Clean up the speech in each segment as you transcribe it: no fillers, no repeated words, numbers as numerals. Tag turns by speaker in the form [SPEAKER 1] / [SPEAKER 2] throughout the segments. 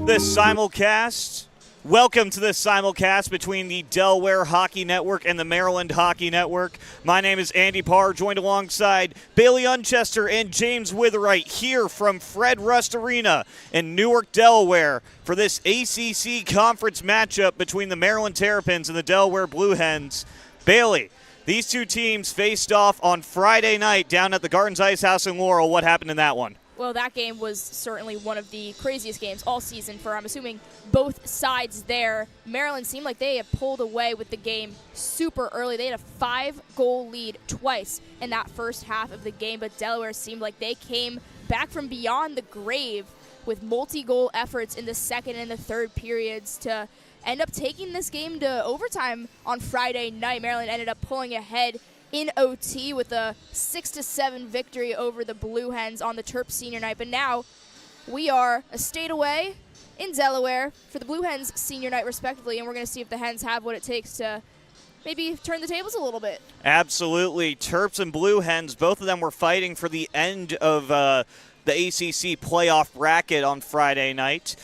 [SPEAKER 1] This simulcast. Welcome to this simulcast between the Delaware Hockey Network and the Maryland Hockey Network. My name is Andy Parr, joined alongside Bailey Unchester and James Witherite here from Fred Rust Arena in Newark, Delaware for this ACC conference matchup between the Maryland Terrapins and the Delaware Blue Hens. Bailey, these two teams faced off on Friday night down at the Gardens Ice House in Laurel. What happened in that one?
[SPEAKER 2] Well, that game was certainly one of the craziest games all season for, I'm assuming, both sides there. Maryland seemed like they had pulled away with the game super early. They had a 5-goal lead twice in that first half of the game, but Delaware seemed like they came back from beyond the grave with multi-goal efforts in the second and the third periods to end up taking this game to overtime on Friday night. Maryland ended up pulling ahead in OT with a 6-7 victory over the Blue Hens on the Terps senior night. But now we are a state away in Delaware for the Blue Hens senior night respectively, and we're going to see if the Hens have what it takes to maybe turn the tables a little bit.
[SPEAKER 1] Absolutely. Terps and Blue Hens, both of them were fighting for the end of the ACC playoff bracket on Friday night.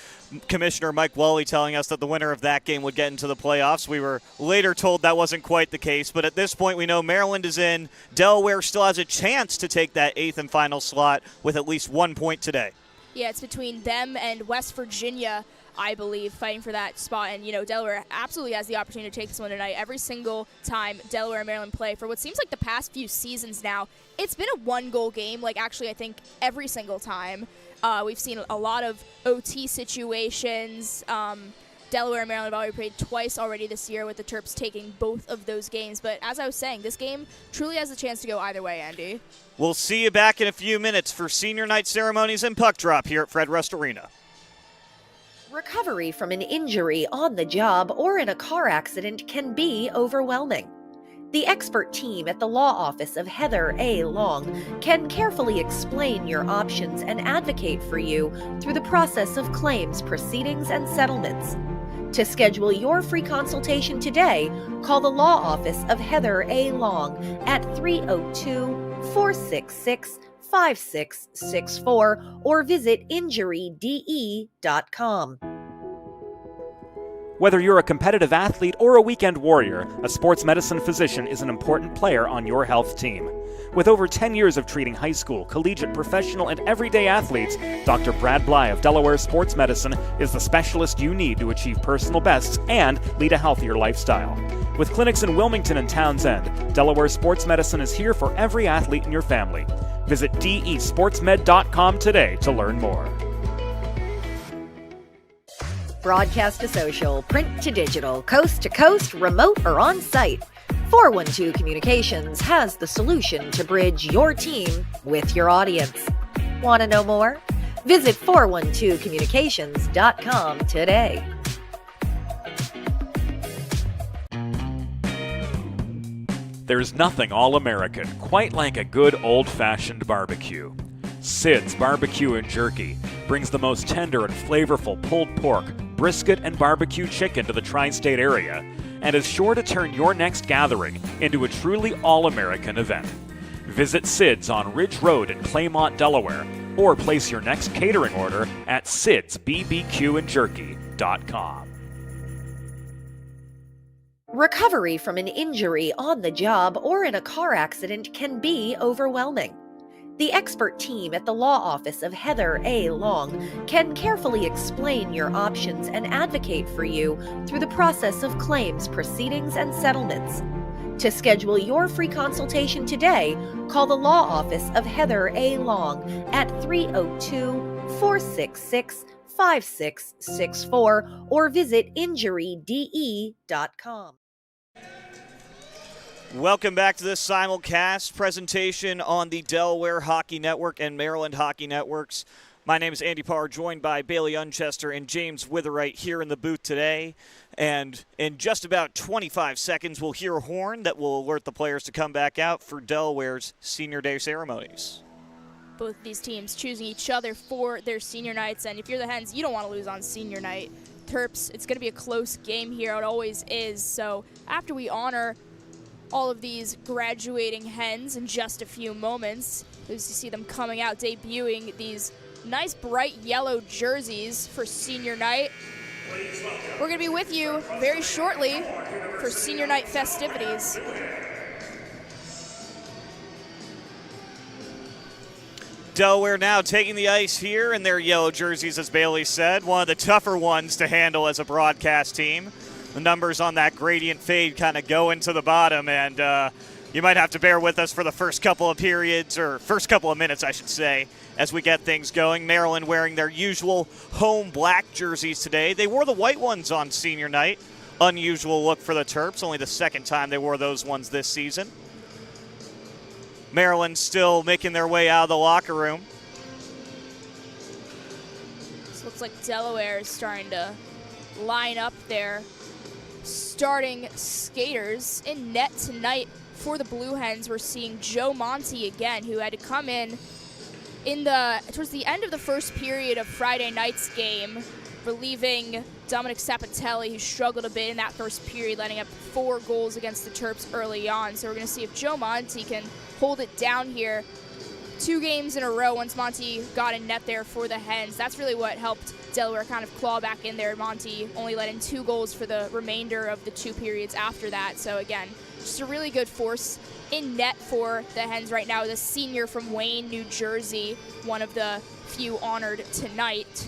[SPEAKER 1] Commissioner Mike Wally telling us that the winner of that game would get into the playoffs. We were later told that wasn't quite the case, but at this point we know Maryland is in. Delaware still has a chance to take that 8th and final slot with at least 1 point today.
[SPEAKER 2] Yeah, it's between them and West Virginia, I believe, fighting for that spot. And, you know, Delaware absolutely has the opportunity to take this one tonight. Every single time Delaware and Maryland play, for what seems like the past few seasons now, it's been a 1-goal game, like actually I think every single time. We've seen a lot of OT situations. Delaware and Maryland have already played twice already this year, with the Terps taking both of those games. But as I was saying, this game truly has a chance to go either way, Andy.
[SPEAKER 1] We'll see you back in a few minutes for senior night ceremonies and puck drop here at Fred Rust Arena.
[SPEAKER 3] Recovery from an injury on the job or in a car accident can be overwhelming. The expert team at the law office of Heather A. Long can carefully explain your options and advocate for you through the process of claims, proceedings, and settlements. To schedule your free consultation today, call the law office of Heather A. Long at 302-466-5664 or visit injuryde.com.
[SPEAKER 4] Whether you're a competitive athlete or a weekend warrior, a sports medicine physician is an important player on your health team. With over 10 years of treating high school, collegiate, professional, and everyday athletes, Dr. Brad Bly of Delaware Sports Medicine is the specialist you need to achieve personal bests and lead a healthier lifestyle. With clinics in Wilmington and Townsend, Delaware Sports Medicine is here for every athlete in your family. Visit desportsmed.com today to learn more.
[SPEAKER 3] Broadcast to social, print to digital, coast to coast, remote or on-site, 412 Communications has the solution to bridge your team with your audience. Want to know more? Visit 412communications.com today.
[SPEAKER 4] There's nothing all-American quite like a good old-fashioned barbecue. Sid's Barbecue and Jerky brings the most tender and flavorful pulled pork, brisket, and barbecue chicken to the tri-state area and is sure to turn your next gathering into a truly all-American event. Visit Sid's on Ridge Road in Claymont, Delaware, or place your next catering order at sidsbbqandjerky.com.
[SPEAKER 3] Recovery from an injury on the job or in a car accident can be overwhelming. The expert team at the law office of Heather A. Long can carefully explain your options and advocate for you through the process of claims, proceedings, and settlements. To schedule your free consultation today, call the law office of Heather A. Long at 302-466-5664 or visit injuryde.com.
[SPEAKER 1] Welcome back to this simulcast presentation on the Delaware Hockey Network and Maryland Hockey Networks. My name is Andy Parr, joined by Bailey Unchester and James Witherite here in the booth today. And in just about 25 seconds, we'll hear a horn that will alert the players to come back out for Delaware's Senior Day ceremonies.
[SPEAKER 2] Both of these teams choosing each other for their senior nights, and if you're the Hens, you don't want to lose on senior night. Terps, it's going to be a close game here. It always is. So after we honor all of these graduating Hens in just a few moments, as you see them coming out, debuting these nice bright yellow jerseys for senior night. We're going to be with you very shortly for senior night festivities.
[SPEAKER 1] Delaware now taking the ice here in their yellow jerseys, as Bailey said. One of the tougher ones to handle as a broadcast team. The numbers on that gradient fade kind of go into the bottom, and you might have to bear with us for the first couple of periods, or first couple of minutes, I should say, as we get things going. Maryland wearing their usual home black jerseys today. They wore the white ones on senior night. Unusual look for the Terps, only the second time they wore those ones this season. Maryland still making their way out of the locker room.
[SPEAKER 2] This looks like Delaware is starting to line up their starting skaters. In net tonight for the Blue Hens, we're seeing Joe Monty again, who had to come in towards the end of the first period of Friday night's game, relieving Dominic Sapatelli, who struggled a bit in that first period, letting up 4 goals against the Terps early on. So we're going to see if Joe Monty can hold it down here 2 games in a row once Monty got in net there for the Hens. That's really what helped Delaware kind of claw back in there. Monty only let in 2 goals for the remainder of the 2 periods after that. So again, just a really good force in net for the Hens right now. The senior from Wayne, New Jersey, one of the few honored tonight.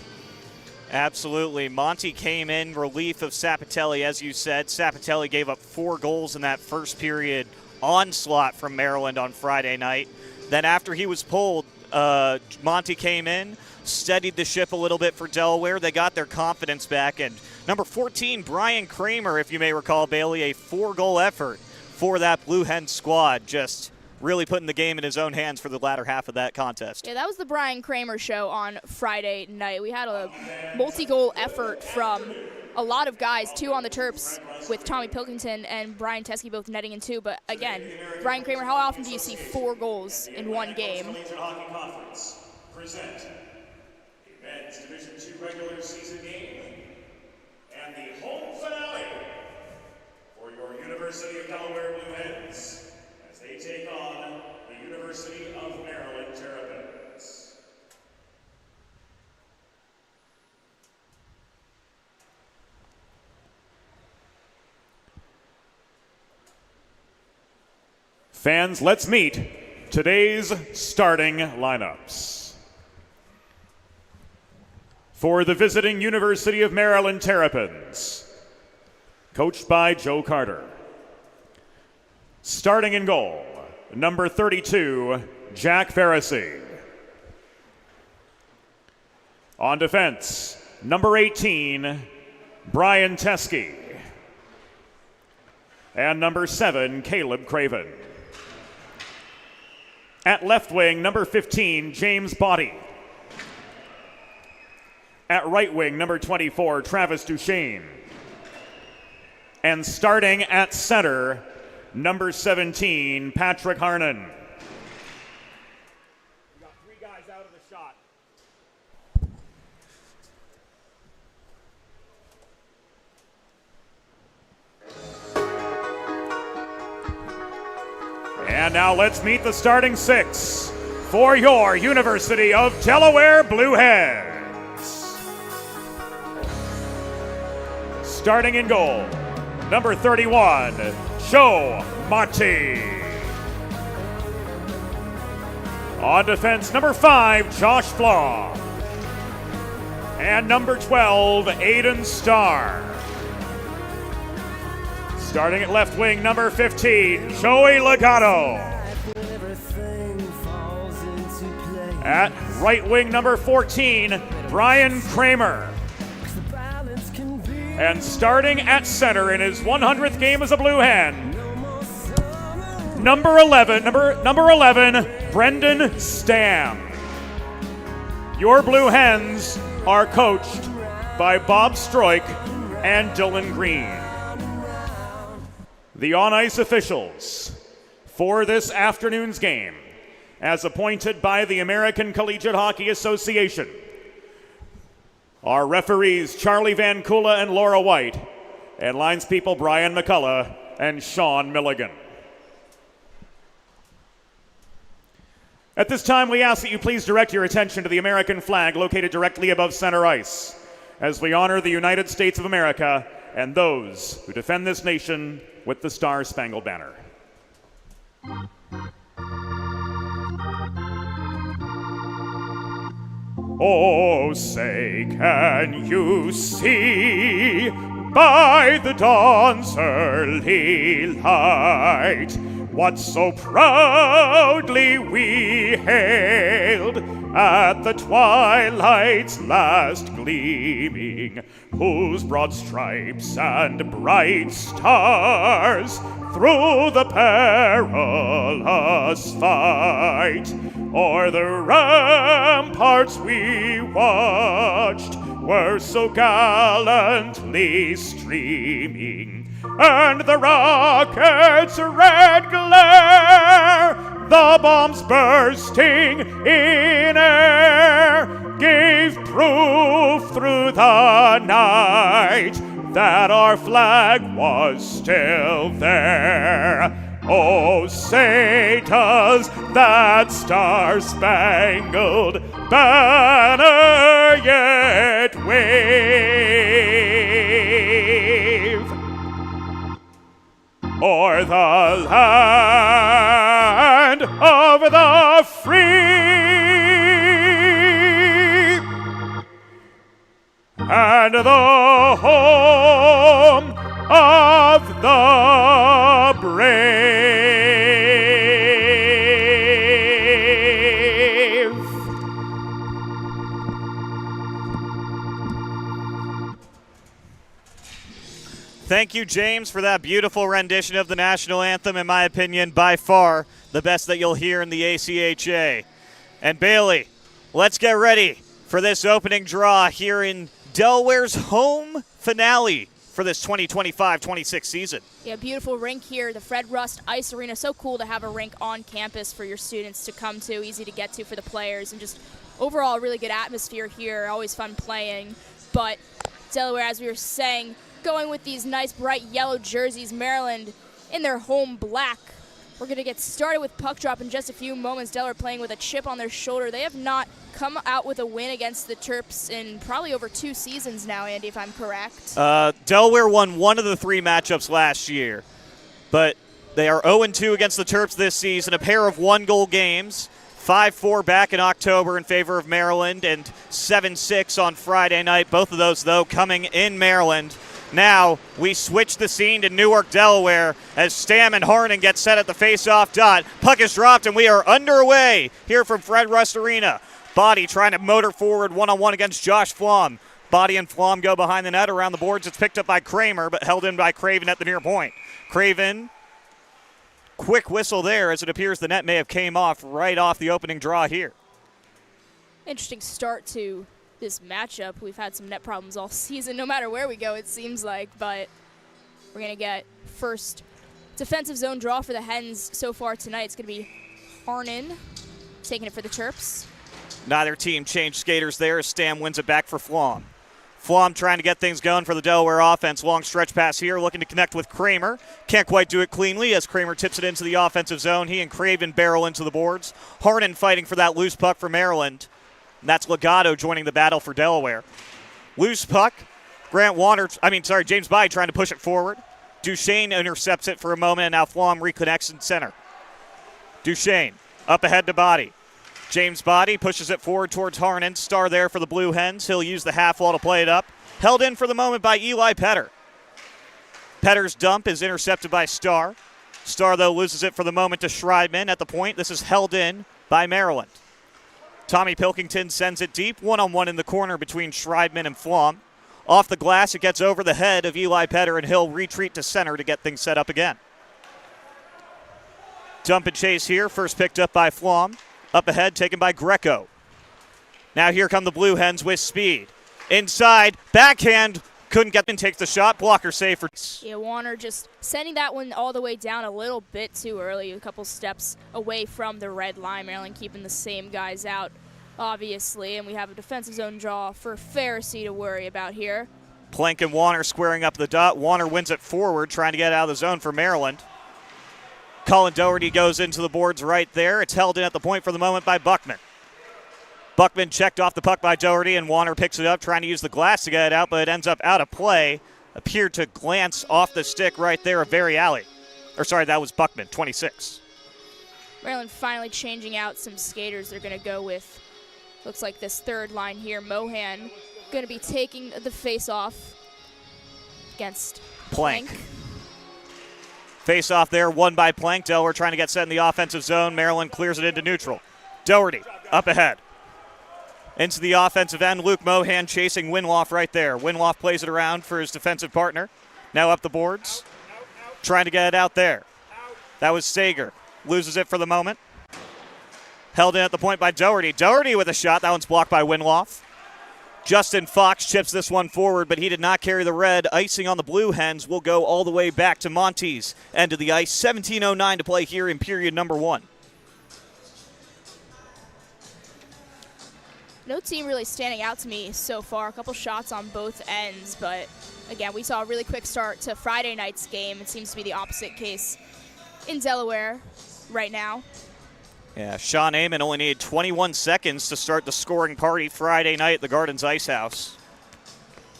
[SPEAKER 1] Absolutely. Monty came in relief of Sapatelli, as you said. Sapatelli gave up 4 goals in that first period onslaught from Maryland on Friday night. Then after he was pulled, Monty came in, steadied the ship a little bit for Delaware. They got their confidence back. And number 14, Brian Kramer, if you may recall, Bailey, a 4-goal effort for that Blue Hen squad, just really putting the game in his own hands for the latter half of that contest.
[SPEAKER 2] Yeah, that was the Brian Kramer show on Friday night. We had a multi-goal effort from a lot of guys, 2 on the Terps with Tommy Pilkington and Brian Teske both netting in 2. But again, Brian Kramer, how often do you see 4 goals in one game?
[SPEAKER 5] Collegiate Hockey Conference present the men's Division II regular season game and the home finale for your University of Delaware Blue Hens as they take on the University of Maryland Terrapins.
[SPEAKER 6] Fans, let's meet today's starting lineups. For the visiting University of Maryland Terrapins, coached by Joe Carter. Starting in goal, number 32, Jack Pharisee. On defense, number 18, Brian Teske. And number 7, Caleb Craven. At left wing, number 15, James Body. At right wing, number 24, Travis Duchesne. And starting at center, number 17, Patrick Harnan.
[SPEAKER 4] We got 3 guys out of the shot.
[SPEAKER 6] And now let's meet the starting 6 for your University of Delaware Blue Hens. Starting in goal, number 31, Joe Monty. On defense, number 5, Josh Flaw. And number 12, Aiden Starr. Starting at left wing, number 15, Joey Legato. At right wing, number 14, Brian Kramer. And starting at center in his 100th game as a Blue Hen, number 11, Brendan Stam. Your Blue Hens are coached by Bob Stroik and Dylan Green. The on-ice officials for this afternoon's game, as appointed by the American Collegiate Hockey Association, are referees Charlie Van Kula and Laura White, and linespeople Brian McCullough and Sean Milligan. At this time, we ask that you please direct your attention to the American flag located directly above center ice as we honor the United States of America and those who defend this nation with the Star-Spangled Banner. Oh, say, can you see by the dawn's early light what so proudly we hailed at the twilight's last gleaming, whose broad stripes and bright stars through the perilous fight o'er the ramparts we watched were so gallantly streaming, and the rocket's red glare, the bombs bursting in air, gave proof through the night that our flag was still there. Oh, say does that star-spangled banner yet wave o'er the land of the free and the home of the brave.
[SPEAKER 1] Thank you, James, for that beautiful rendition of the national anthem. In my opinion, by far the best that you'll hear in the ACHA. And Bailey, let's get ready for this opening draw here in Delaware's home finale for this 2025-26 season.
[SPEAKER 2] Yeah, beautiful rink here, the Fred Rust Ice Arena. So cool to have a rink on campus for your students to come to, easy to get to for the players, and just overall really good atmosphere here, always fun playing. But Delaware, as we were saying, going with these nice bright yellow jerseys, Maryland in their home black. We're going to get started with puck drop in just a few moments. Delaware playing with a chip on their shoulder. They have not come out with a win against the Terps in probably over 2 seasons now, Andy, if I'm correct.
[SPEAKER 1] Delaware won one of the 3 matchups last year, but they are 0-2 against the Terps this season, a pair of 1-goal games, 5-4 back in October in favor of Maryland, and 7-6 on Friday night, both of those, though, coming in Maryland. Now we switch the scene to Newark, Delaware, as Stam and Harnan get set at the face-off dot. Puck is dropped, and we are underway here from Fred Rust Arena. Body trying to motor forward one-on-one against Josh Flom. Body and Flom go behind the net around the boards. It's picked up by Kramer, but held in by Craven at the near point. Craven, quick whistle there, as it appears the net may have came off right off the opening draw here.
[SPEAKER 2] Interesting start to this matchup. We've had some net problems all season, no matter where we go, it seems like, but we're going to get first defensive zone draw for the Hens so far tonight. It's going to be Harnan taking it for the Terps.
[SPEAKER 1] Neither team changed skaters there as Stam wins it back for Flom. Flom trying to get things going for the Delaware offense. Long stretch pass here, looking to connect with Kramer. Can't quite do it cleanly as Kramer tips it into the offensive zone. He and Craven barrel into the boards. Harnan fighting for that loose puck for Maryland. And that's Legato joining the battle for Delaware. Loose puck. James Bye trying to push it forward. Duchesne intercepts it for a moment, and now Flom reconnects in center. Duchesne up ahead to Body. James Body pushes it forward towards Harnan. Star there for the Blue Hens. He'll use the half wall to play it up. Held in for the moment by Eli Petter. Petter's dump is intercepted by Star. Star, though, loses it for the moment to Schreidman at the point. This is held in by Maryland. Tommy Pilkington sends it deep, one-on-one in the corner between Schreidman and Flom. Off the glass, it gets over the head of Eli Petter, and he'll retreat to center to get things set up again. Dump and chase here, first picked up by Flom. Up ahead, taken by Greco. Now here come the Blue Hens with speed. Inside, backhand, couldn't get in, takes the shot, blocker save for...
[SPEAKER 2] Yeah, Warner just sending that one all the way down a little bit too early, a couple steps away from the red line. Maryland keeping the same guys out, obviously, and we have a defensive zone draw for Pharisee to worry about here.
[SPEAKER 1] Plank and Warner squaring up the dot. Warner wins it forward, trying to get out of the zone for Maryland. Colin Doherty goes into the boards right there. It's held in at the point for the moment by Buckman. Buckman checked off the puck by Doherty, and Warner picks it up, trying to use the glass to get it out, but it ends up out of play. Appeared to glance off the stick right there of Alley. Or sorry, that was Buckman, 26.
[SPEAKER 2] Maryland finally changing out some skaters. They're going to go with, looks like this third line here. Mohan going to be taking the face-off against Plank.
[SPEAKER 1] Face-off there, won by Plank. Delaware trying to get set in the offensive zone. Maryland clears it into neutral. Doherty up ahead. Into the offensive end, Luke Mohan chasing Winloff right there. Winloff plays it around for his defensive partner. Now up the boards, trying to get it out there. That was Sager. Loses it for the moment. Held in at the point by Doherty. Doherty with a shot. That one's blocked by Winloff. Justin Fox chips this one forward, but he did not carry the red. Icing on the Blue Hens will go all the way back to Monty's end of the ice. 17:09 to play here in period number 1.
[SPEAKER 2] No team really standing out to me so far. A couple shots on both ends, but again, we saw a really quick start to Friday night's game. It seems to be the opposite case in Delaware right now.
[SPEAKER 1] Yeah, Sean Amon only needed 21 seconds to start the scoring party Friday night at the Gardens Ice House.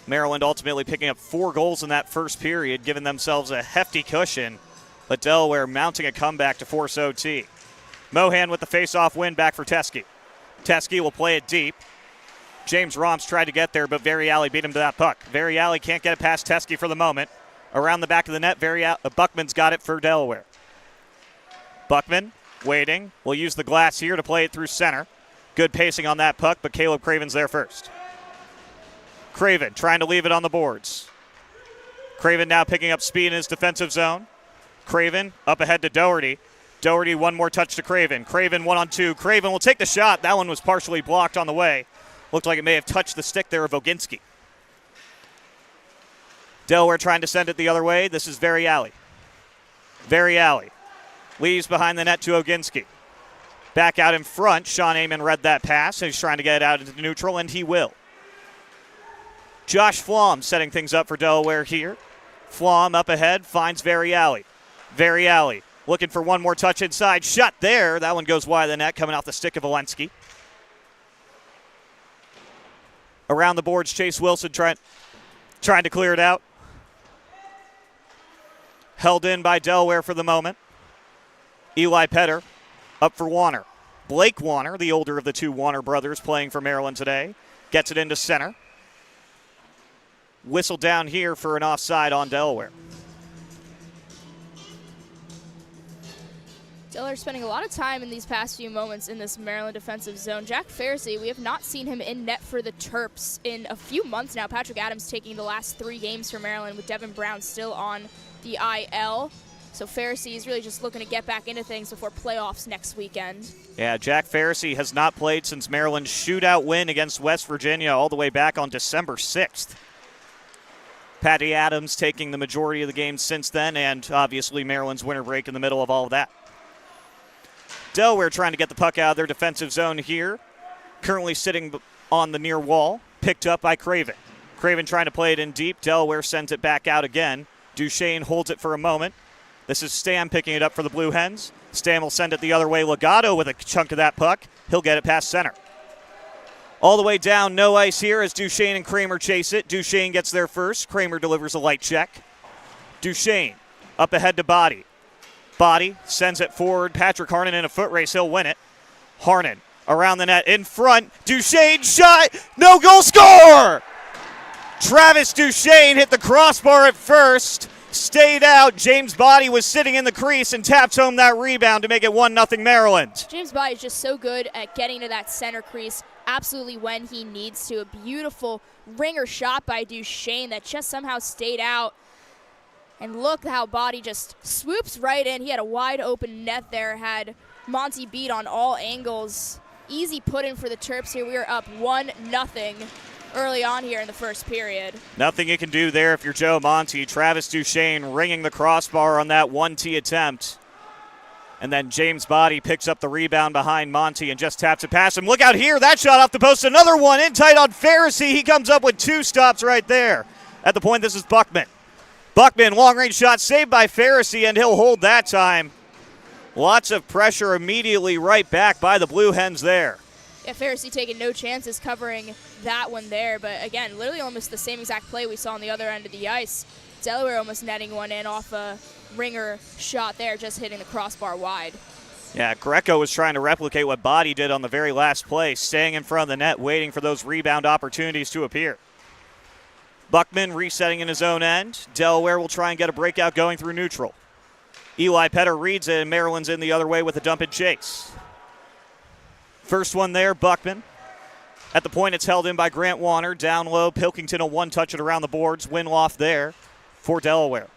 [SPEAKER 1] Maryland ultimately picking up 4 goals in that first period, giving themselves a hefty cushion, but Delaware mounting a comeback to force OT. Mohan with the face-off win back for Teskey. Teskey will play it deep. James Romps tried to get there, but Alley beat him to that puck. Alley can't get it past Teskey for the moment. Around the back of the net, Buckman's got it for Delaware. Buckman waiting. Will use the glass here to play it through center. Good pacing on that puck, but Caleb Craven's there first. Craven trying to leave it on the boards. Craven now picking up speed in his defensive zone. Craven up ahead to Doherty. Doherty, one more touch to Craven. Craven 1-on-2. Craven will take the shot. That one was partially blocked on the way. Looked like it may have touched the stick there of Oginski. Delaware trying to send it the other way. This is Alley. Alley leaves behind the net to Oginski. Back out in front. Sean Amon read that pass, and he's trying to get it out into neutral, and he will. Josh Flom setting things up for Delaware here. Flom up ahead, finds Alley. Alley looking for one more touch inside. Shot there. That one goes wide of the net, coming off the stick of Walensky. Around the boards, Chase Wilson trying to clear it out. Held in by Delaware for the moment. Eli Petter up for Warner. Blake Warner, the older of the two Warner brothers, playing for Maryland today. Gets it into center. Whistle down here for an offside on Delaware.
[SPEAKER 2] Delaware spending a lot of time in these past few moments in this Maryland defensive zone. Jack Pharisee, we have not seen him in net for the Terps in a few months now. Patrick Adams taking the last 3 games for Maryland with Devin Brown still on the IL. So Pharisee is really just looking to get back into things before playoffs next weekend.
[SPEAKER 1] Yeah, Jack Pharisee has not played since Maryland's shootout win against West Virginia all the way back on December 6th. Patty Adams taking the majority of the games since then, and obviously Maryland's winter break in the middle of all of that. Delaware trying to get the puck out of their defensive zone here. Currently sitting on the near wall. Picked up by Craven. Craven trying to play it in deep. Delaware sends it back out again. Duchesne holds it for a moment. This is Stam picking it up for the Blue Hens. Stam will send it the other way. Legato with a chunk of that puck. He'll get it past center. All the way down, no ice here as Duchesne and Kramer chase it. Duchesne gets there first. Kramer delivers a light check. Duchesne up ahead to Body. Body sends it forward. Patrick Harnan in a foot race. He'll win it. Harnan around the net in front. Duchesne shot. No goal, score! Travis Duchesne hit the crossbar at first. Stayed out. James Body was sitting in the crease and taps home that rebound to make it 1-0 Maryland.
[SPEAKER 2] James Body is just so good at getting to that center crease absolutely when he needs to. A beautiful ringer shot by Duchesne that just somehow stayed out. And look how Body just swoops right in. He had a wide open net there, had Monty beat on all angles. Easy put in for the Terps here. We are up 1-0 early on here in the first period.
[SPEAKER 1] Nothing you can do there if you're Joe Monty. Travis Duchesne ringing the crossbar on that 1T attempt. And then James Body picks up the rebound behind Monty and just taps it past him. Look out here. That shot off the post. Another one in tight on Pharisee. He comes up with 2 stops right there. At the point, this is Buckman. Buckman, long-range shot saved by Pharisee, and he'll hold that time. Lots of pressure immediately right back by the Blue Hens there.
[SPEAKER 2] Yeah, Pharisee taking no chances covering that one there. But again, literally almost the same exact play we saw on the other end of the ice. Delaware almost netting one in off a ringer shot there, just hitting the crossbar wide.
[SPEAKER 1] Yeah, Greco was trying to replicate what Body did on the very last play, staying in front of the net, waiting for those rebound opportunities to appear. Buckman resetting in his own end. Delaware will try and get a breakout going through neutral. Eli Petter reads it, and Maryland's in the other way with a dump and chase. First one there, Buckman. At the point, it's held in by Grant Warner. Down low, Pilkington will one-touch it around the boards. Winloff there for Delaware.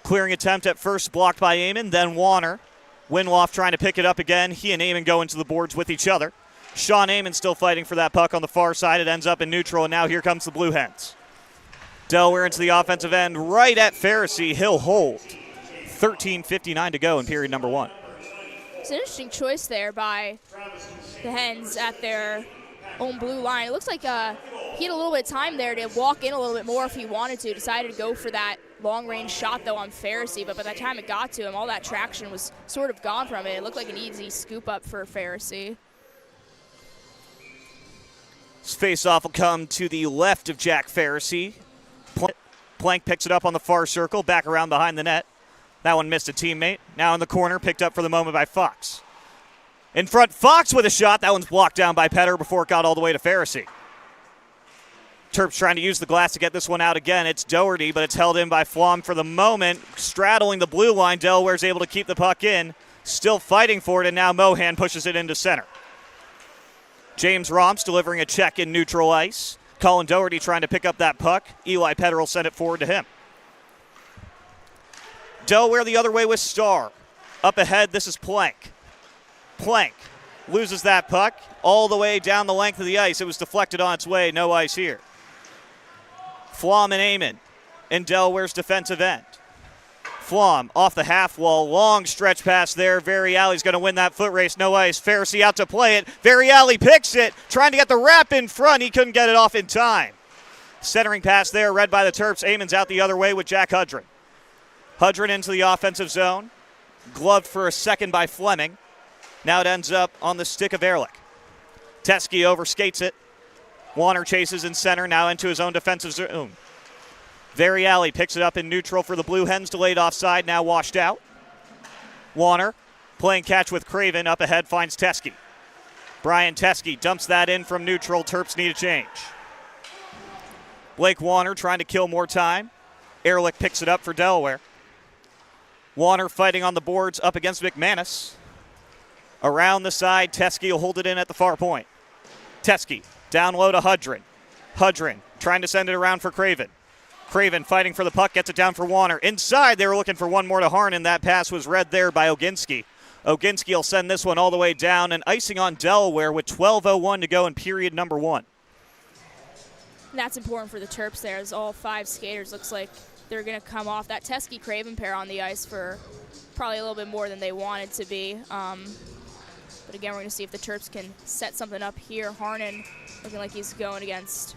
[SPEAKER 1] Clearing attempt at first blocked by Amon, then Warner. Winloff trying to pick it up again. He and Amon go into the boards with each other. Sean Amon still fighting for that puck on the far side. It ends up in neutral, and now here comes the Blue Hens. Delaware into the offensive end right at Pharisee. He'll hold. 13:59 to go in period number 1.
[SPEAKER 2] It's an interesting choice there by the Hens at their own blue line. It looks like he had a little bit of time there to walk in a little bit more if he wanted to. Decided to go for that long-range shot, though, on Pharisee. But by the time it got to him, all that traction was sort of gone from it. It looked like an easy scoop-up for Pharisee.
[SPEAKER 1] This face-off will come to the left of Jack Pharisee. Plank picks it up on the far circle, back around behind the net. That one missed a teammate. Now in the corner, picked up for the moment by Fox. In front, Fox with a shot. That one's blocked down by Petter before it got all the way to Pharisee. Terps trying to use the glass to get this one out again. It's Doherty, but it's held in by Flom for the moment. Straddling the blue line, Delaware's able to keep the puck in. Still fighting for it, and now Mohan pushes it into center. James Romps delivering a check in neutral ice. Colin Doherty trying to pick up that puck. Eli Petter will send it forward to him. Delaware the other way with Starr. Up ahead, this is Plank. Plank loses that puck all the way down the length of the ice. It was deflected on its way, no ice here. Flom and Amon in Delaware's defensive end. Flom off the half wall, long stretch pass there. Variali's going to win that foot race, no ice. Pharisee out to play it. Variali picks it, trying to get the wrap in front. He couldn't get it off in time. Centering pass there, read by the Terps. Amon's out the other way with Jack Hudrin. Hudrin into the offensive zone. Gloved for a second by Fleming. Now it ends up on the stick of Ehrlich. Teskey overskates it. Warner chases in center, now into his own defensive zone. Variali picks it up in neutral for the Blue Hens, delayed offside, now washed out. Warner playing catch with Craven, up ahead finds Teskey. Brian Teskey dumps that in from neutral. Terps need a change. Blake Warner trying to kill more time. Ehrlich picks it up for Delaware. Warner fighting on the boards up against McManus. Around the side, Teskey will hold it in at the far point. Teskey down low to Hudrin. Hudrin trying to send it around for Craven. Craven fighting for the puck, gets it down for Warner. Inside, they were looking for one more to Harnan. That pass was read there by Oginski. Oginski will send this one all the way down, and icing on Delaware with 12:01 to go in period number 1.
[SPEAKER 2] And that's important for the Terps there, as all 5 skaters looks like they're going to come off that Teskey-Craven pair on the ice for probably a little bit more than they wanted to be. But again, we're going to see if the Terps can set something up here. Harnan looking like he's going against,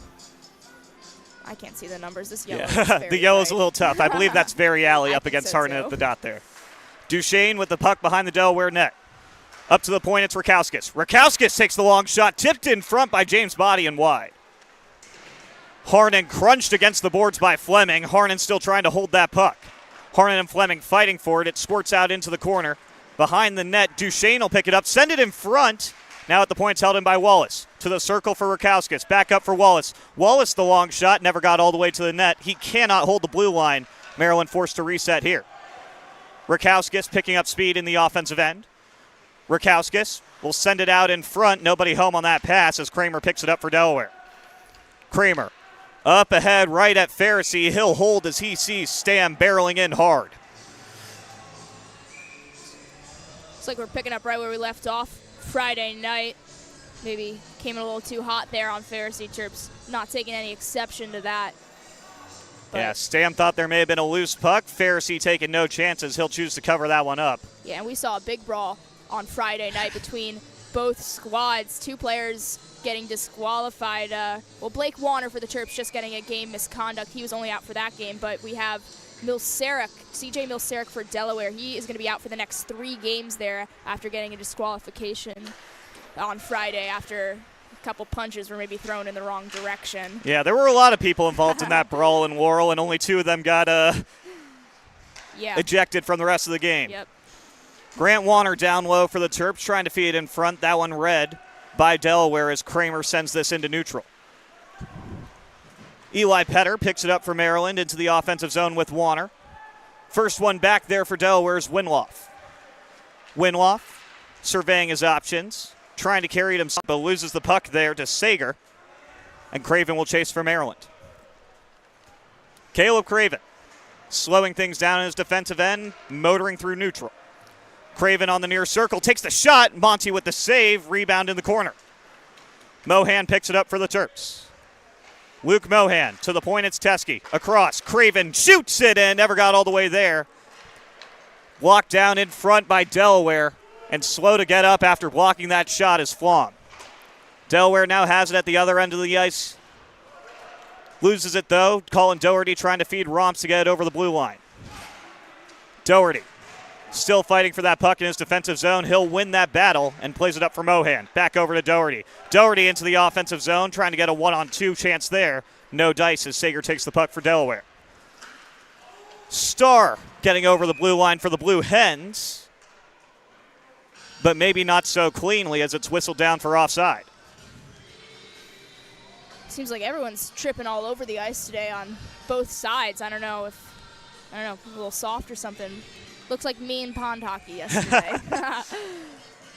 [SPEAKER 2] I can't see the numbers. This yellow is very
[SPEAKER 1] the yellow's
[SPEAKER 2] bright.
[SPEAKER 1] a little tough. I believe that's Variali up
[SPEAKER 2] think
[SPEAKER 1] against
[SPEAKER 2] so,
[SPEAKER 1] Harnan
[SPEAKER 2] too.
[SPEAKER 1] at the dot there. Duchesne with the puck behind the Delaware net. Up to the point, it's Rakowskis. Rakowskis takes the long shot, tipped in front by James Body and wide. Harnan crunched against the boards by Fleming. Harnan still trying to hold that puck. Harnan and Fleming fighting for it. It squirts out into the corner. Behind the net, Duchesne will pick it up, send it in front. Now at the points held in by Wallace. To the circle for Rakowskis. Back up for Wallace. Wallace, the long shot, never got all the way to the net. He cannot hold the blue line. Maryland forced to reset here. Rakowskis picking up speed in the offensive end. Rakowskis will send it out in front. Nobody home on that pass as Kramer picks it up for Delaware. Kramer up ahead right at Pharisee. He'll hold as he sees Stam barreling in hard.
[SPEAKER 2] Looks like we're picking up right where we left off Friday night. Maybe came in a little too hot there on Pharisee. Terps not taking any exception to that. But
[SPEAKER 1] yeah, Stam thought there may have been a loose puck. Pharisee taking no chances. He'll choose to cover that one up.
[SPEAKER 2] yeah, and we saw a big brawl on Friday night between both squads. 2 players getting disqualified. Well, Blake Warner for the Terps just getting a game misconduct. He was only out for that game, but we have CJ Milseric for Delaware. He is going to be out for the next 3 games there after getting a disqualification on Friday after a couple punches were maybe thrown in the wrong direction.
[SPEAKER 1] Yeah, there were a lot of people involved in that brawl in Laurel, and only 2 of them got ejected from the rest of the game.
[SPEAKER 2] Yep.
[SPEAKER 1] Grant Warner down low for the Terps, trying to feed in front. That one read by Delaware as Kramer sends this into neutral. Eli Petter picks it up for Maryland into the offensive zone with Warner. First one back there for Delaware is Winloff. Winloff surveying his options, trying to carry it himself, but loses the puck there to Sager. And Craven will chase for Maryland. Caleb Craven slowing things down in his defensive end, motoring through neutral. Craven on the near circle, takes the shot. Monty with the save, rebound in the corner. Mohan picks it up for the Terps. Luke Mohan to the point, it's Teskey. Across, Craven shoots it and never got all the way there. Blocked down in front by Delaware, and slow to get up after blocking that shot is Flom. Delaware now has it at the other end of the ice. Loses it though. Colin Doherty trying to feed Romps to get it over the blue line. Doherty still fighting for that puck in his defensive zone. He'll win that battle and plays it up for Mohan. Back over to Doherty. Doherty into the offensive zone, trying to get a 1-on-2 chance there. No dice as Sager takes the puck for Delaware. Starr getting over the blue line for the Blue Hens, but maybe not so cleanly as it's whistled down for offside.
[SPEAKER 2] Seems like everyone's tripping all over the ice today on both sides. I don't know, a little soft or something. Looks like me and pond hockey yesterday.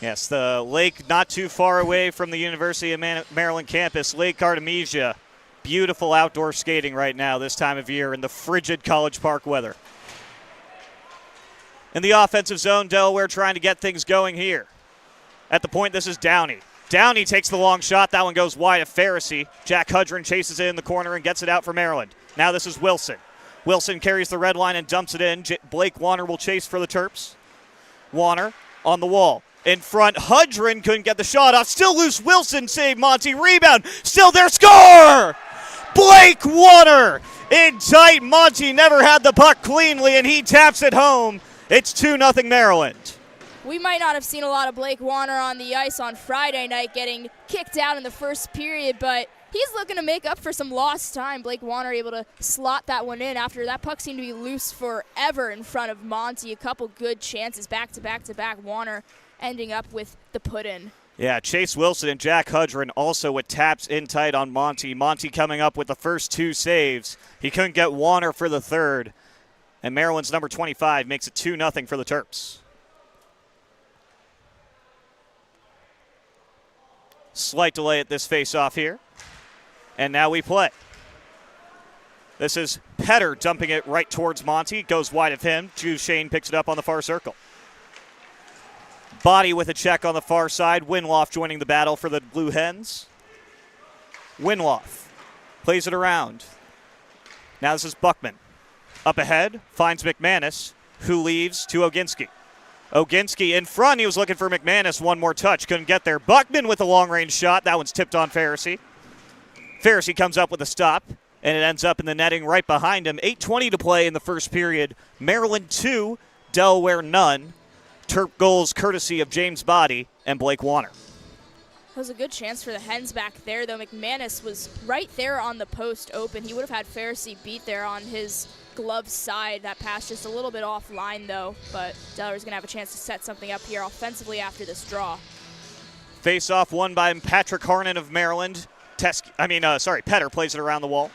[SPEAKER 1] Yes, the lake not too far away from the University of Maryland campus, Lake Artemisia. Beautiful outdoor skating right now this time of year in the frigid College Park weather. In the offensive zone, Delaware trying to get things going here. At the point, this is Downey. Downey takes the long shot. That one goes wide of Pharisee. Jack Hudron chases it in the corner and gets it out for Maryland. Now this is Wilson. Wilson carries the red line and dumps it in. Blake Warner will chase for the Terps. Warner on the wall. In front, Hudron couldn't get the shot off. Still loose, Wilson save Monty. Rebound, still there, score! Blake Warner in tight. Monty never had the puck cleanly, and he taps it home. It's 2-0 Maryland.
[SPEAKER 2] We might not have seen a lot of Blake Warner on the ice on Friday night getting kicked out in the first period, but he's looking to make up for some lost time. Blake Warner able to slot that one in after that puck seemed to be loose forever in front of Monty. A couple good chances back to back to back. Warner ending up with the put-in.
[SPEAKER 1] Yeah, Chase Wilson and Jack Hudron also with taps in tight on Monty. Monty coming up with the first 2 saves. He couldn't get Warner for the third. And Maryland's number 25 makes it 2-0 for the Terps. Slight delay at this face-off here. And now we play. This is Petter dumping it right towards Monty. Goes wide of him. Shane picks it up on the far circle. Body with a check on the far side. Winloff joining the battle for the Blue Hens. Winloff plays it around. Now this is Buckman. Up ahead, finds McManus, who leaves to Oginski. Oginski in front. He was looking for McManus. One more touch. Couldn't get there. Buckman with a long-range shot. That one's tipped on Pharisee. Pharisee comes up with a stop, and it ends up in the netting right behind him. 8:20 to play in the first period. Maryland 2, Delaware none. Terp goals courtesy of James Body and Blake Warner.
[SPEAKER 2] That was a good chance for the Hens back there, though. McManus was right there on the post open. He would have had Pharisee beat there on his glove side. That pass just a little bit offline, though, but Delaware's going to have a chance to set something up here offensively after this draw.
[SPEAKER 1] Face-off won by Patrick Harnan of Maryland. Petter plays it around the wall.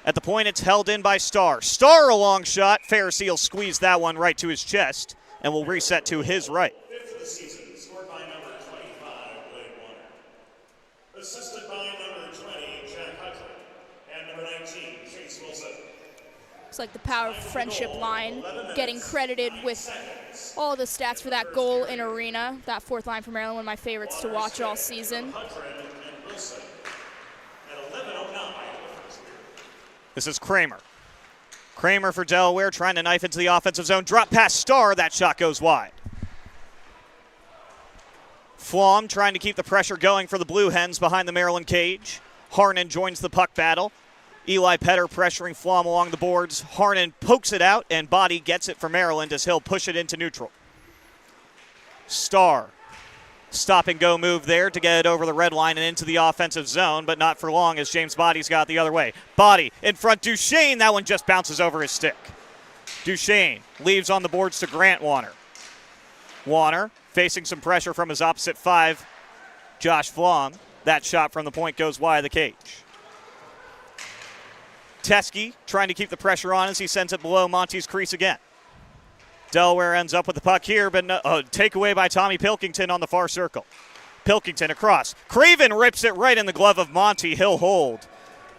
[SPEAKER 1] At the point, it's held in by Starr. Starr, a long shot. Pharisee will squeeze that one right to his chest and will reset to his right.
[SPEAKER 5] Fifth of the season, scored by number 25, Blake Warner. Assisted by number 20, Jack Hudson, and number 19, Chase Wilson.
[SPEAKER 2] Looks like the Power Friendship line getting credited with all the stats for that goal in arena. That fourth line for Maryland, one of my favorites to watch all season.
[SPEAKER 1] This is Kramer. Kramer for Delaware trying to knife into the offensive zone. Drop pass Starr. That shot goes wide. Flom trying to keep the pressure going for the Blue Hens behind the Maryland cage. Harnan joins the puck battle. Eli Petter pressuring Flom along the boards. Harnan pokes it out, and Body gets it for Maryland as he'll push it into neutral. Starr, stop and go move there to get it over the red line and into the offensive zone, but not for long as James Body's got the other way. Body in front, Duchesne. That one just bounces over his stick. Duchesne leaves on the boards to Grant Warner. Warner facing some pressure from his opposite 5, Josh Flom. That shot from the point goes wide of the cage. Teskey trying to keep the pressure on as he sends it below Monty's crease again. Delaware ends up with the puck here, but takeaway by Tommy Pilkington on the far circle. Pilkington across. Craven rips it right in the glove of Monty. He'll hold.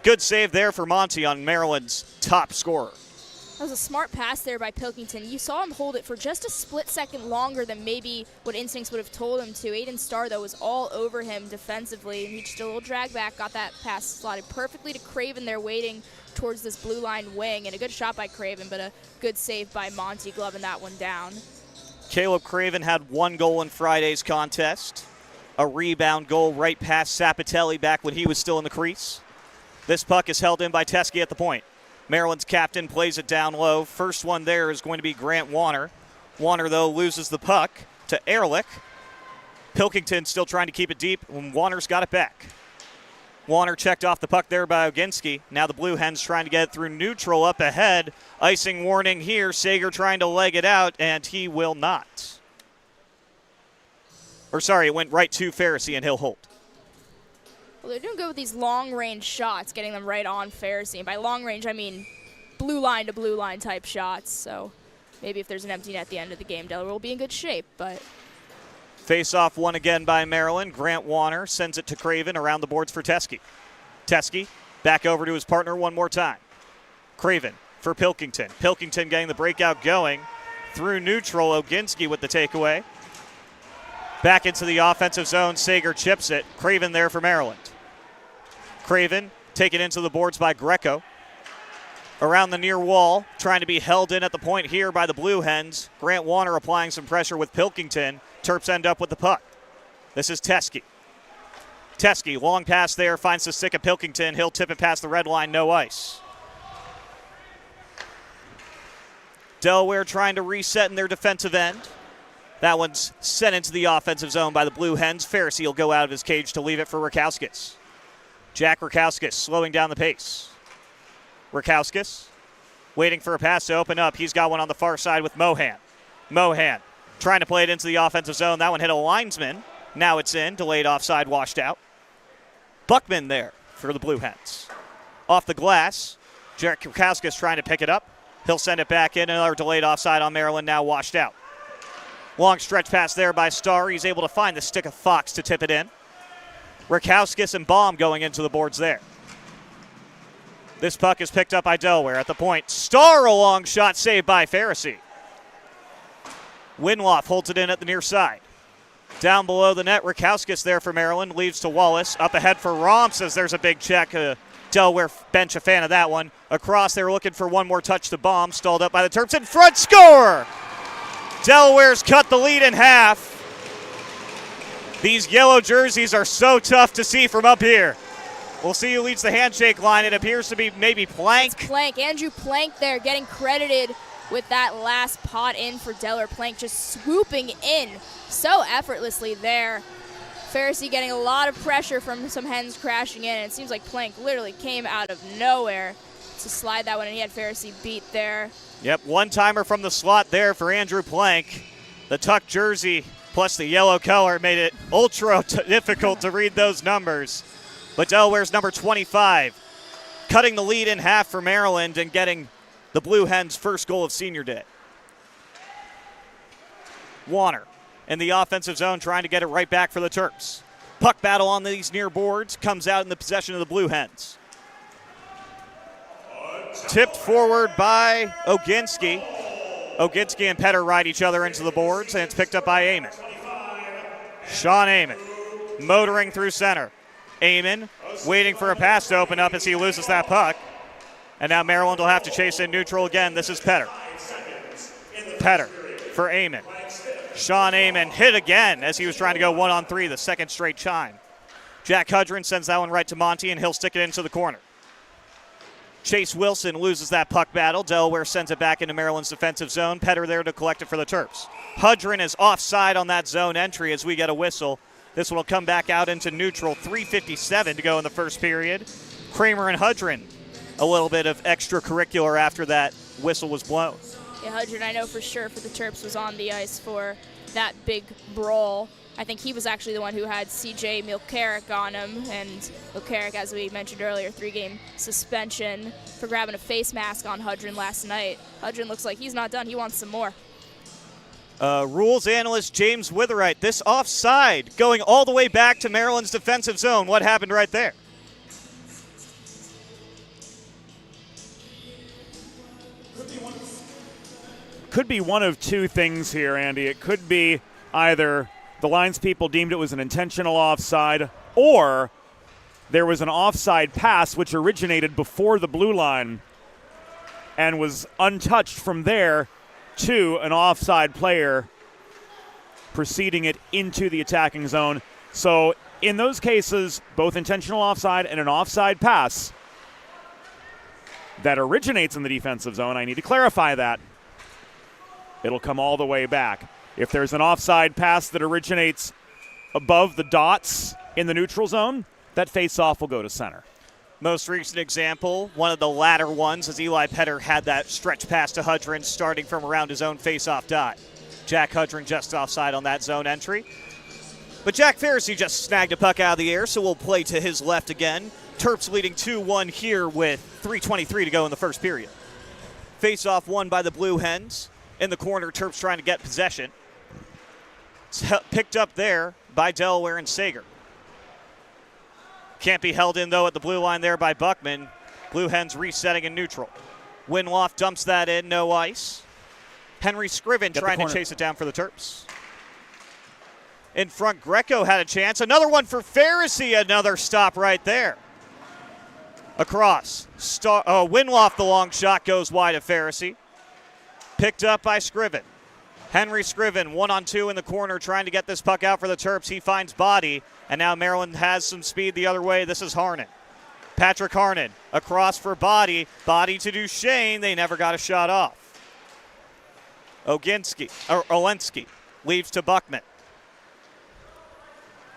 [SPEAKER 1] Good save there for Monty on Maryland's top scorer.
[SPEAKER 2] That was a smart pass there by Pilkington. You saw him hold it for just a split second longer than maybe what instincts would have told him to. Aiden Starr, though, was all over him defensively, and he just did a little drag back, got that pass slotted perfectly to Craven there waiting towards this blue line wing, and a good shot by Craven, but a good save by Monty gloving that one down.
[SPEAKER 1] Caleb Craven had 1 goal in Friday's contest. A rebound goal right past Sapatelli back when he was still in the crease. This puck is held in by Teskey at the point. Maryland's captain plays it down low. First one there is going to be Grant Warner. Warner, though, loses the puck to Ehrlich. Pilkington still trying to keep it deep when Warner's got it back. Warner checked off the puck there by Oginski. Now the Blue Hens trying to get it through neutral up ahead. Icing warning here. Sager trying to leg it out, and he will not. It went right to Pharisee, and he'll hold.
[SPEAKER 2] Well, they're doing good with these long-range shots, getting them right on Pharisee. And by long range, I mean blue line to blue line type shots. So maybe if there's an empty net at the end of the game, Delaware will be in good shape. But
[SPEAKER 1] face-off won again by Maryland. Grant Warner sends it to Craven around the boards for Teskey. Teskey back over to his partner one more time. Craven for Pilkington. Pilkington getting the breakout going through neutral. Oginski with the takeaway. Back into the offensive zone. Sager chips it. Craven there for Maryland. Craven taken into the boards by Greco. Around the near wall, trying to be held in at the point here by the Blue Hens. Grant Warner applying some pressure with Pilkington. Terps end up with the puck. This is Teskey. Teskey, long pass there, finds the stick of Pilkington. He'll tip it past the red line, no ice. Delaware trying to reset in their defensive end. That one's sent into the offensive zone by the Blue Hens. Pharisee will go out of his cage to leave it for Rakowskis. Jack Rakowskis slowing down the pace. Rakowskis waiting for a pass to open up. He's got one on the far side with Mohan. Mohan trying to play it into the offensive zone. That one hit a linesman. Now it's in. Delayed offside, washed out. Buckman there for the Blue Hens. Off the glass. Jack Rakowskis trying to pick it up. He'll send it back in. Another delayed offside on Maryland, now washed out. Long stretch pass there by Starr. He's able to find the stick of Fox to tip it in. Rakowskis and Baum going into the boards there. This puck is picked up by Delaware at the point. Starr, a long shot saved by Pharisee. Winloff holds it in at the near side. Down below the net, Rakowskis there for Maryland. Leaves to Wallace. Up ahead for Romps as there's a big check. Delaware bench a fan of that one. Across, they were looking for one more touch to Baum. Stalled up by the Terps. In front, score! Delaware's cut the lead in half. These yellow jerseys are so tough to see from up here. We'll see who leads the handshake line. It appears to be maybe Plank.
[SPEAKER 2] It's Plank. Andrew Plank there getting credited with that last pot in for Delaware. Plank just swooping in so effortlessly there. Pharisee getting a lot of pressure from some Hens crashing in, and it seems like Plank literally came out of nowhere to slide that one, and he had Pharisee beat there.
[SPEAKER 1] Yep, one-timer from the slot there for Andrew Plank. The tuck jersey plus the yellow color made it ultra difficult to read those numbers. But Delaware's number 25 cutting the lead in half for Maryland and getting the Blue Hens' first goal of senior day. Warner in the offensive zone trying to get it right back for the Terps. Puck battle on these near boards comes out in the possession of the Blue Hens. Tipped forward by Oginski. Oginski and Petter ride each other into the boards, and it's picked up by Amon. Sean Amon motoring through center. Amon waiting for a pass to open up as he loses that puck. And now Maryland will have to chase in neutral again. This is Petter. Petter for Amon. Sean Amon hit again as he was trying to go 1-on-3, the second straight chime. Jack Hudron sends that one right to Monty, and he'll stick it into the corner. Chase Wilson loses that puck battle. Delaware sends it back into Maryland's defensive zone. Petter there to collect it for the Terps. Hudrin is offside on that zone entry as we get a whistle. This one will come back out into neutral. 3:57 to go in the first period. Kramer and Hudrin, a little bit of extracurricular after that whistle was blown.
[SPEAKER 2] Yeah, Hudrin, I know for sure for the Terps was on the ice for that big brawl. I think he was actually the one who had C.J. Milkarik on him, and Milkarik, as we mentioned earlier, 3-game suspension for grabbing a face mask on Hudrin last night. Hudrin looks like he's not done. He wants some more.
[SPEAKER 1] Rules analyst James Witherite, this offside going all the way back to Maryland's defensive zone. What happened right there?
[SPEAKER 6] Could be one of two things here, Andy. It could be either the lines people deemed it was an intentional offside, or there was an offside pass which originated before the blue line and was untouched from there to an offside player preceding it into the attacking zone. So in those cases, both intentional offside and an offside pass that originates in the defensive zone, I need to clarify that. It'll come all the way back. If there's an offside pass that originates above the dots in the neutral zone, that face-off will go to center.
[SPEAKER 1] Most recent example, one of the latter ones, as Eli Petter had that stretch pass to Hudrin starting from around his own face-off dot. Jack Hudrin just offside on that zone entry. But Jack Pharisee just snagged a puck out of the air, so we'll play to his left again. Terps leading 2-1 here with 3:23 to go in the first period. Face-off won by the Blue Hens. In the corner, Terps trying to get possession. It's picked up there by Delaware and Sager. Can't be held in, though, at the blue line there by Buckman. Blue Hens resetting in neutral. Winloff dumps that in, no ice. Henry Scriven trying to chase it down for the Terps. In front, Greco had a chance. Another one for Pharisee, another stop right there. Across. Winloff, the long shot, goes wide of Pharisee. Picked up by Scriven. Henry Scriven, 1-on-2 in the corner, trying to get this puck out for the Terps. He finds Body, and now Maryland has some speed the other way. This is Harnan. Patrick Harnan across for Body. Body to Duchesne. They never got a shot off. Olensky leaves to Buckman.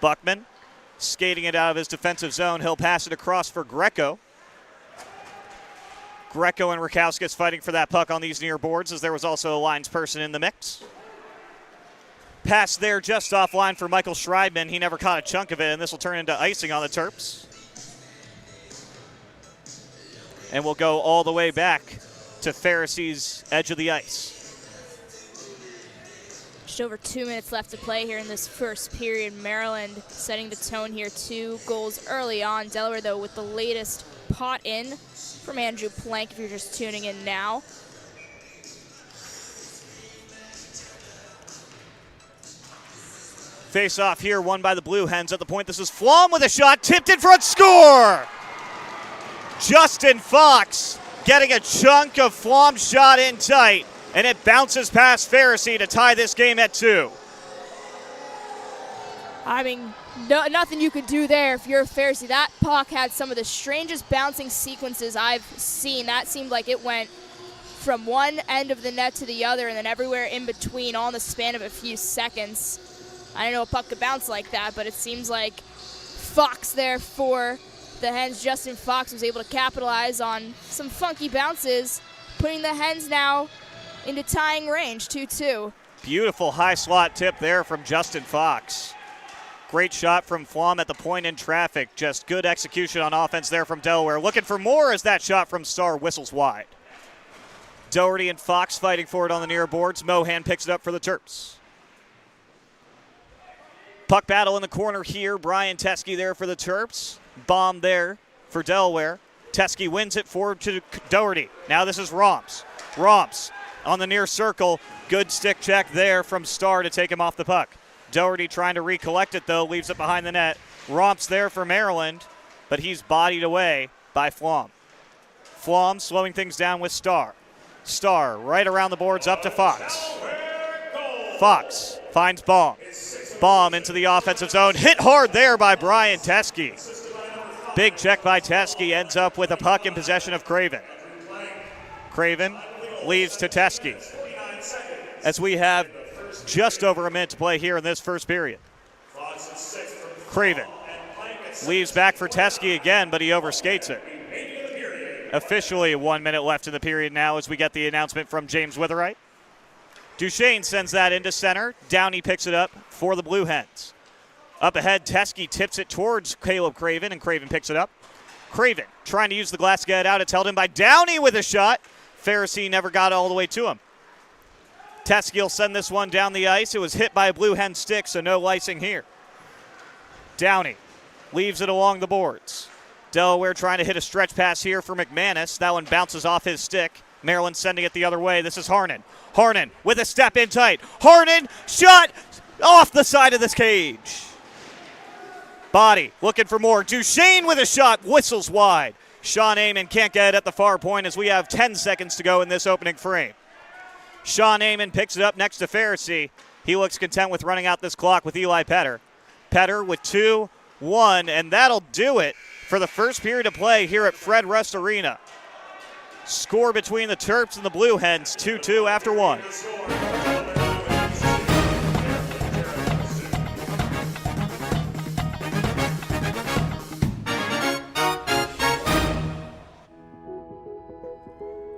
[SPEAKER 1] Buckman skating it out of his defensive zone. He'll pass it across for Greco. Greco and Rakowskis fighting for that puck on these near boards, as there was also a lines person in the mix. Pass there just offline for Michael Schreibman. He never caught a chunk of it, and this will turn into icing on the Terps. And we'll go all the way back to Pharisee's edge of the ice.
[SPEAKER 2] Just over 2 minutes left to play here in this first period. Maryland setting the tone here. 2 goals early on. Delaware, though, with the latest pot in from Andrew Plank, if you're just tuning in now.
[SPEAKER 1] Face off here, won by the Blue Hens. At the point, this is Flom with a shot, tipped in front, score! Justin Fox getting a chunk of Flom's shot in tight, and it bounces past Pharisee to tie this game at 2.
[SPEAKER 2] I mean, nothing you could do there if you're a Pharisee. That puck had some of the strangest bouncing sequences I've seen. That seemed like it went from one end of the net to the other and then everywhere in between, all in the span of a few seconds. I don't know a puck could bounce like that, but it seems like Fox there for the Hens. Justin Fox was able to capitalize on some funky bounces, putting the Hens now into tying range, 2-2.
[SPEAKER 1] Beautiful high slot tip there from Justin Fox. Great shot from Flom at the point in traffic. Just good execution on offense there from Delaware. Looking for more as that shot from Starr whistles wide. Doherty and Fox fighting for it on the near boards. Mohan picks it up for the Terps. Puck battle in the corner here. Brian Teske there for the Terps. Bomb there for Delaware. Teske wins it forward to Doherty. Now this is Romps. Romps on the near circle. Good stick check there from Starr to take him off the puck. Doherty trying to recollect it, though, leaves it behind the net. Romps there for Maryland, but he's bodied away by Flom. Flom slowing things down with Starr. Starr right around the boards up to Fox. Fox finds Baum. Baum into the offensive zone. Hit hard there by Brian Teske. Big check by Teskey ends up with a puck in possession of Craven. Craven leaves to Teskey as we have just over a minute to play here in this first period. Craven leaves back for Teskey again, but he overskates it. Officially 1 minute left in the period now as we get the announcement from James Witherite. Duchesne sends that into center. Downey picks it up for the Blue Hens. Up ahead, Teskey tips it towards Caleb Craven, and Craven picks it up. Craven trying to use the glass to get it out. It's held in by Downey with a shot. Pharisee never got all the way to him. Teskey will send this one down the ice. It was hit by a Blue Hen stick, so no icing here. Downey leaves it along the boards. Delaware trying to hit a stretch pass here for McManus. That one bounces off his stick. Maryland sending it the other way. This is Harnan. Harnan with a step in tight. Harnan, shot off the side of this cage. Body looking for more. Duchesne with a shot, whistles wide. Sean Amon can't get it at the far point as we have 10 seconds to go in this opening frame. Sean Amon picks it up next to Pharisee. He looks content with running out this clock with Eli Petter. Petter with 2-1, and that'll do it for the first period of play here at Fred Rust Arena. Score between the Terps and the Blue Hens, 2-2 after 1.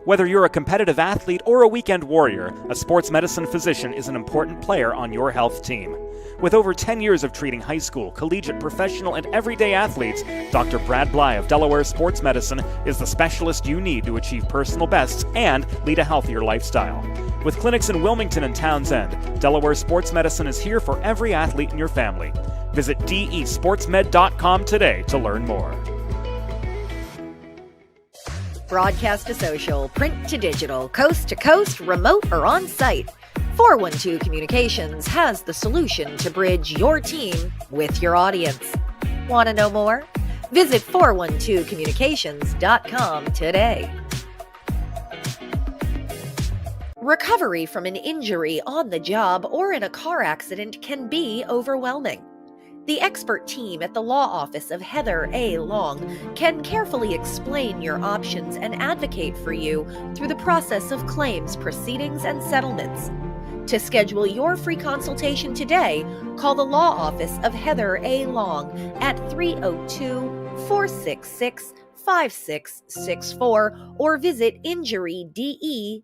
[SPEAKER 4] Whether you're a competitive athlete or a weekend warrior, a sports medicine physician is an important player on your health team. With over 10 years of treating high school, collegiate, professional, and everyday athletes, Dr. Brad Bly of Delaware Sports Medicine is the specialist you need to achieve personal bests and lead a healthier lifestyle. With clinics in Wilmington and Townsend, Delaware Sports Medicine is here for every athlete in your family. Visit desportsmed.com today to learn more.
[SPEAKER 3] Broadcast to social, print to digital, coast to coast, remote or on site. 412 Communications has the solution to bridge your team with your audience. Want to know more? Visit 412communications.com today. Recovery from an injury on the job or in a car accident can be overwhelming. The expert team at the law office of Heather A. Long can carefully explain your options and advocate for you through the process of claims, proceedings, and settlements. To schedule your free consultation today, call the law office of Heather A. Long at 302-466-5664 or visit injuryde.com.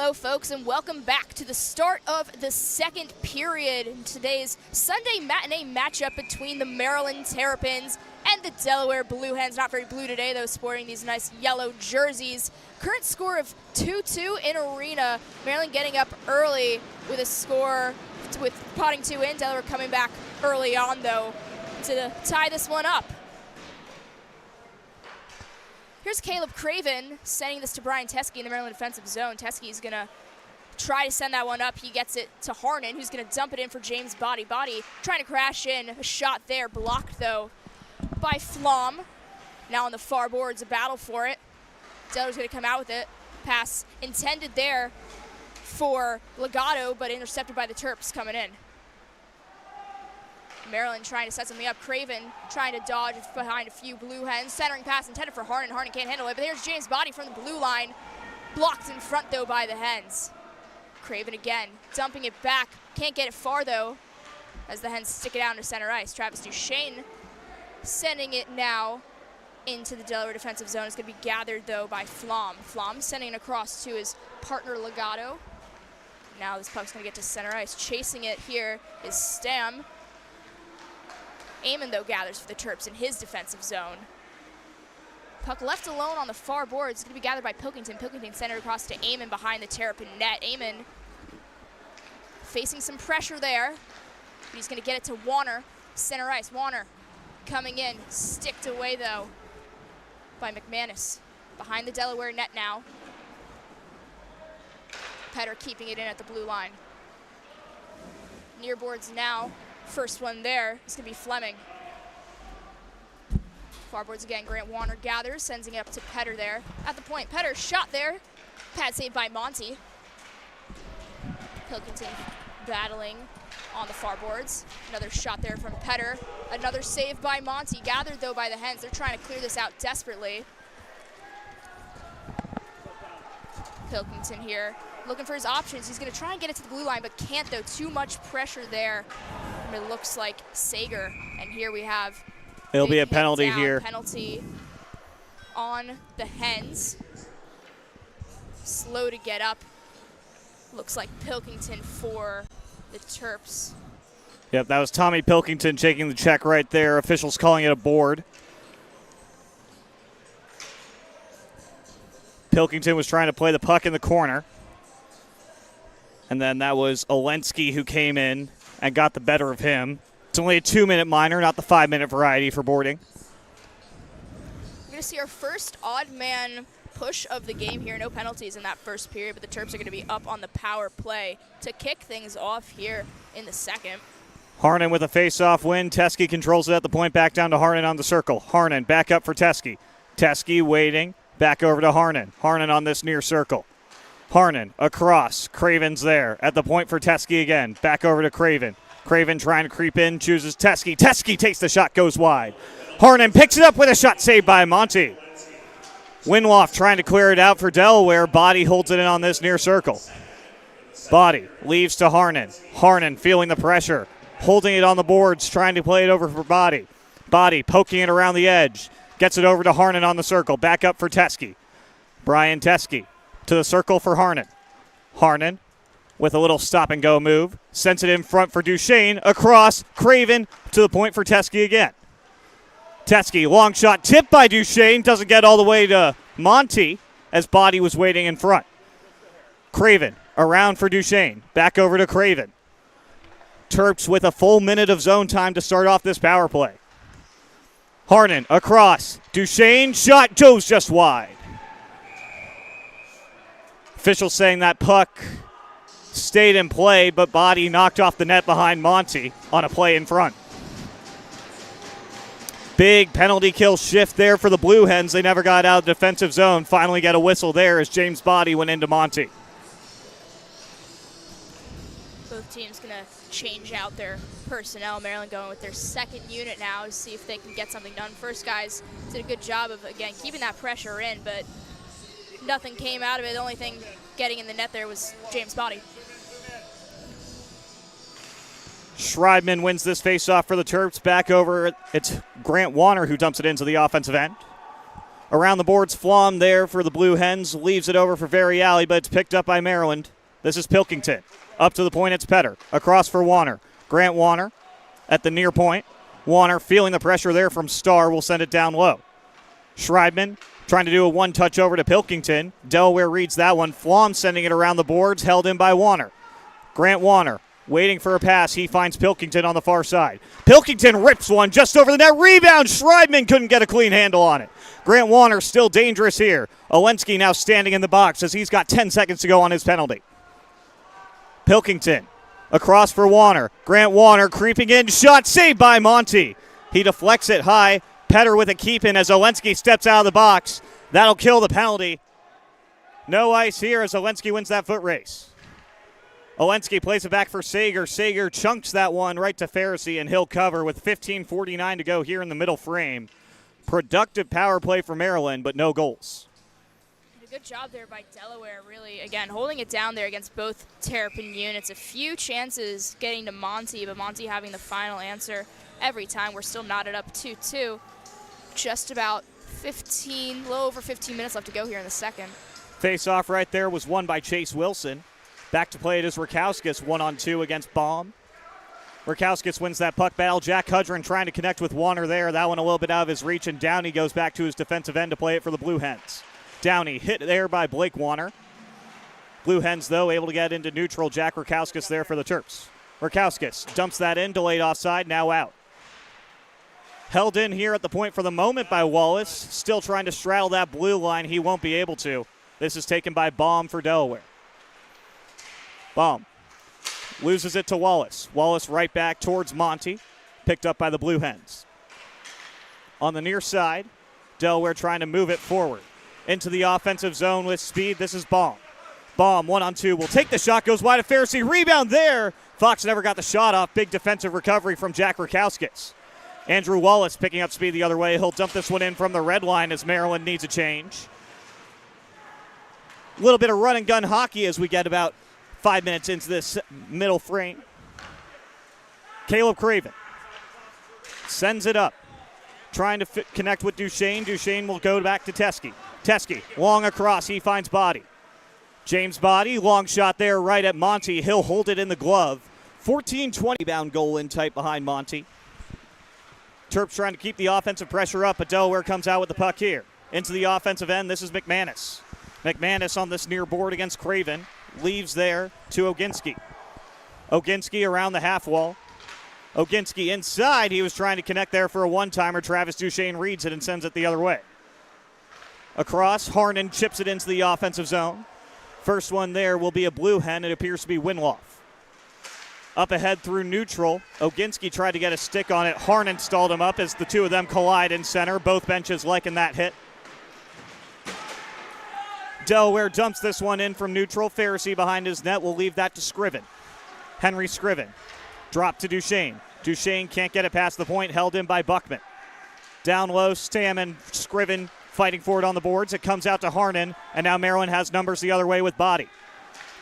[SPEAKER 2] Hello, folks, and welcome back to the start of the second period in today's Sunday matinee matchup between the Maryland Terrapins and the Delaware Blue Hens. Not very blue today, though, sporting these nice yellow jerseys. Current score of 2-2 in arena. Maryland getting up early with a score with potting 2 in. Delaware coming back early on, though, to tie this one up. Here's Caleb Craven sending this to Brian Teskey in the Maryland defensive zone. Teskey's going to try to send that one up. He gets it to Harnon, who's going to dump it in for James Body. Body trying to crash in. A shot there, blocked, though, by Flom. Now on the far boards, a battle for it. Delaware's going to come out with it. Pass intended there for Legato, but intercepted by the Terps coming in. Maryland trying to set something up. Craven trying to dodge behind a few Blue Hens. Centering pass intended for Harnon. Harnon can't handle it, but there's James Body from the blue line. Blocked in front, though, by the Hens. Craven again, dumping it back. Can't get it far, though, as the Hens stick it out into center ice. Travis Duchesne sending it now into the Delaware defensive zone. It's going to be gathered, though, by Flom. Flom sending it across to his partner, Legato. Now this puck's going to get to center ice. Chasing it here is Stam. Amon, though, gathers for the Terps in his defensive zone. Puck left alone on the far boards. It's going to be gathered by Pilkington. Pilkington centered across to Amon behind the Terrapin net. Amon facing some pressure there. But he's going to get it to Warner. Center ice. Warner coming in. Sticked away, though, by McManus. Behind the Delaware net now. Petter keeping it in at the blue line. Near boards now. First one there is going to be Fleming. Far boards again. Grant Warner gathers, sends it up to Petter there. At the point, Petter shot there. Pad saved by Monty. Pilkington battling on the far boards. Another shot there from Petter. Another save by Monty. Gathered, though, by the Hens. They're trying to clear this out desperately. Pilkington here looking for his options. He's going to try and get it to the blue line, but can't, though. Too much pressure there. And it looks like Sager. And here we have
[SPEAKER 1] It'll be a penalty here.
[SPEAKER 2] Penalty on the Hens. Slow to get up. Looks like Pilkington for the Terps.
[SPEAKER 1] Yep, that was Tommy Pilkington taking the check right there. Officials calling it a board. Pilkington was trying to play the puck in the corner. And then that was Olensky who came in and got the better of him. It's only a 2-minute minor, not the 5-minute variety for boarding.
[SPEAKER 2] We're going to see our first odd man push of the game here. No penalties in that first period, but the Terps are going to be up on the power play to kick things off here in the second.
[SPEAKER 1] Harnan with a face-off win. Teskey controls it at the point, back down to Harnan on the circle. Harnan back up for Teskey. Teskey waiting, back over to Harnan. Harnan on this near circle. Harnan across. Craven's there at the point for Teskey again. Back over to Craven. Craven trying to creep in, chooses Teskey. Teskey takes the shot, goes wide. Harnan picks it up with a shot saved by Monty. Winloff trying to clear it out for Delaware. Body holds it in on this near circle. Body leaves to Harnan. Harnan feeling the pressure. Holding it on the boards, trying to play it over for Body. Body poking it around the edge. Gets it over to Harnan on the circle. Back up for Teskey. Brian Teskey to the circle for Harnan. Harnan with a little stop-and-go move. Sends it in front for Duchesne. Across. Craven to the point for Teskey again. Teskey, long shot tipped by Duchesne. Doesn't get all the way to Monty as Body was waiting in front. Craven around for Duchesne. Back over to Craven. Terps with a full minute of zone time to start off this power play. Harnan across. Duchesne shot goes just wide. Officials saying that puck stayed in play, but Body knocked off the net behind Monty on a play in front. Big penalty kill shift there for the Blue Hens. They never got out of the defensive zone. Finally get a whistle there as James Body went into Monty.
[SPEAKER 2] Both teams going to change out their personnel. Maryland going with their second unit now to see if they can get something done. First guys did a good job of, again, keeping that pressure in, but nothing came out of it. The only thing getting in the net there was James Body.
[SPEAKER 1] Schreibman wins this faceoff for the Terps. Back over, it's Grant Warner who dumps it into the offensive end. Around the boards, Flom there for the Blue Hens. Leaves it over for Variali, but it's picked up by Maryland. This is Pilkington. Up to the point, it's Petter. Across for Warner. Grant Warner at the near point. Warner feeling the pressure there from Starr will send it down low. Schreibman trying to do a one-touch over to Pilkington. Delaware reads that one. Flom sending it around the boards, held in by Warner. Grant Warner waiting for a pass. He finds Pilkington on the far side. Pilkington rips one just over the net. Rebound. Schreibman couldn't get a clean handle on it. Grant Warner still dangerous here. Olensky now standing in the box as he's got 10 seconds to go on his penalty. Pilkington across for Warner. Grant Warner creeping in. Shot saved by Monty. He deflects it high. Petter with a keep in as Olensky steps out of the box. That'll kill the penalty. No ice here as Olensky wins that foot race. Olensky plays it back for Sager. Sager chunks that one right to Pharisee, and he'll cover with 15:49 to go here in the middle frame. Productive power play for Maryland, but no goals.
[SPEAKER 2] A good job there by Delaware, really, again, holding it down there against both Terrapin units. A few chances getting to Monty, but Monty having the final answer every time. We're still knotted up 2-2. Just about 15, a little over 15 minutes left to go here in the second.
[SPEAKER 1] Face-off right there was won by Chase Wilson. Back to play it is Rakowskis, 1-on-2 against Baum. Rakowskis wins that puck battle. Jack Hudron trying to connect with Warner there. That one a little bit out of his reach, and Downey goes back to his defensive end to play it for the Blue Hens. Downey hit there by Blake Warner. Blue Hens, though, able to get into neutral. Jack Rakowskis there for the Terps. Rakowskis dumps that in, delayed offside, now out. Held in here at the point for the moment by Wallace. Still trying to straddle that blue line. He won't be able to. This is taken by Baum for Delaware. Baum loses it to Wallace. Wallace right back towards Monty. Picked up by the Blue Hens. On the near side, Delaware trying to move it forward. Into the offensive zone with speed. This is Baum. Baum, 1-on-2, will take the shot, goes wide of Pharisee. Rebound there. Fox never got the shot off. Big defensive recovery from Jack Rakowskis. Andrew Wallace picking up speed the other way. He'll dump this one in from the red line as Maryland needs a change. A little bit of run and gun hockey as we get about 5 minutes into this middle frame. Caleb Craven sends it up, trying to connect with Duchesne. Duchesne will go back to Teskey. Teskey, long across, he finds Body. James Body, long shot there right at Monty. He'll hold it in the glove. 14-20 bound goal in tight behind Monty. Terps trying to keep the offensive pressure up, but Delaware comes out with the puck here. Into the offensive end, this is McManus. McManus on this near board against Craven. Leaves there to Oginski. Oginski around the half wall. Oginski inside. He was trying to connect there for a one-timer. Travis Duchesne reads it and sends it the other way. Across, Harnan chips it into the offensive zone. First one there will be a blue hen. It appears to be Winloff. Up ahead through neutral. Oginski tried to get a stick on it. Harnan stalled him up as the two of them collide in center. Both benches liking that hit. Delaware dumps this one in from neutral. Pharisee behind his net will leave that to Scriven. Henry Scriven. Drop to Duchesne. Duchesne can't get it past the point, held in by Buckman. Down low, Stam and Scriven fighting for it on the boards. It comes out to Harnan, and now Maryland has numbers the other way with Body.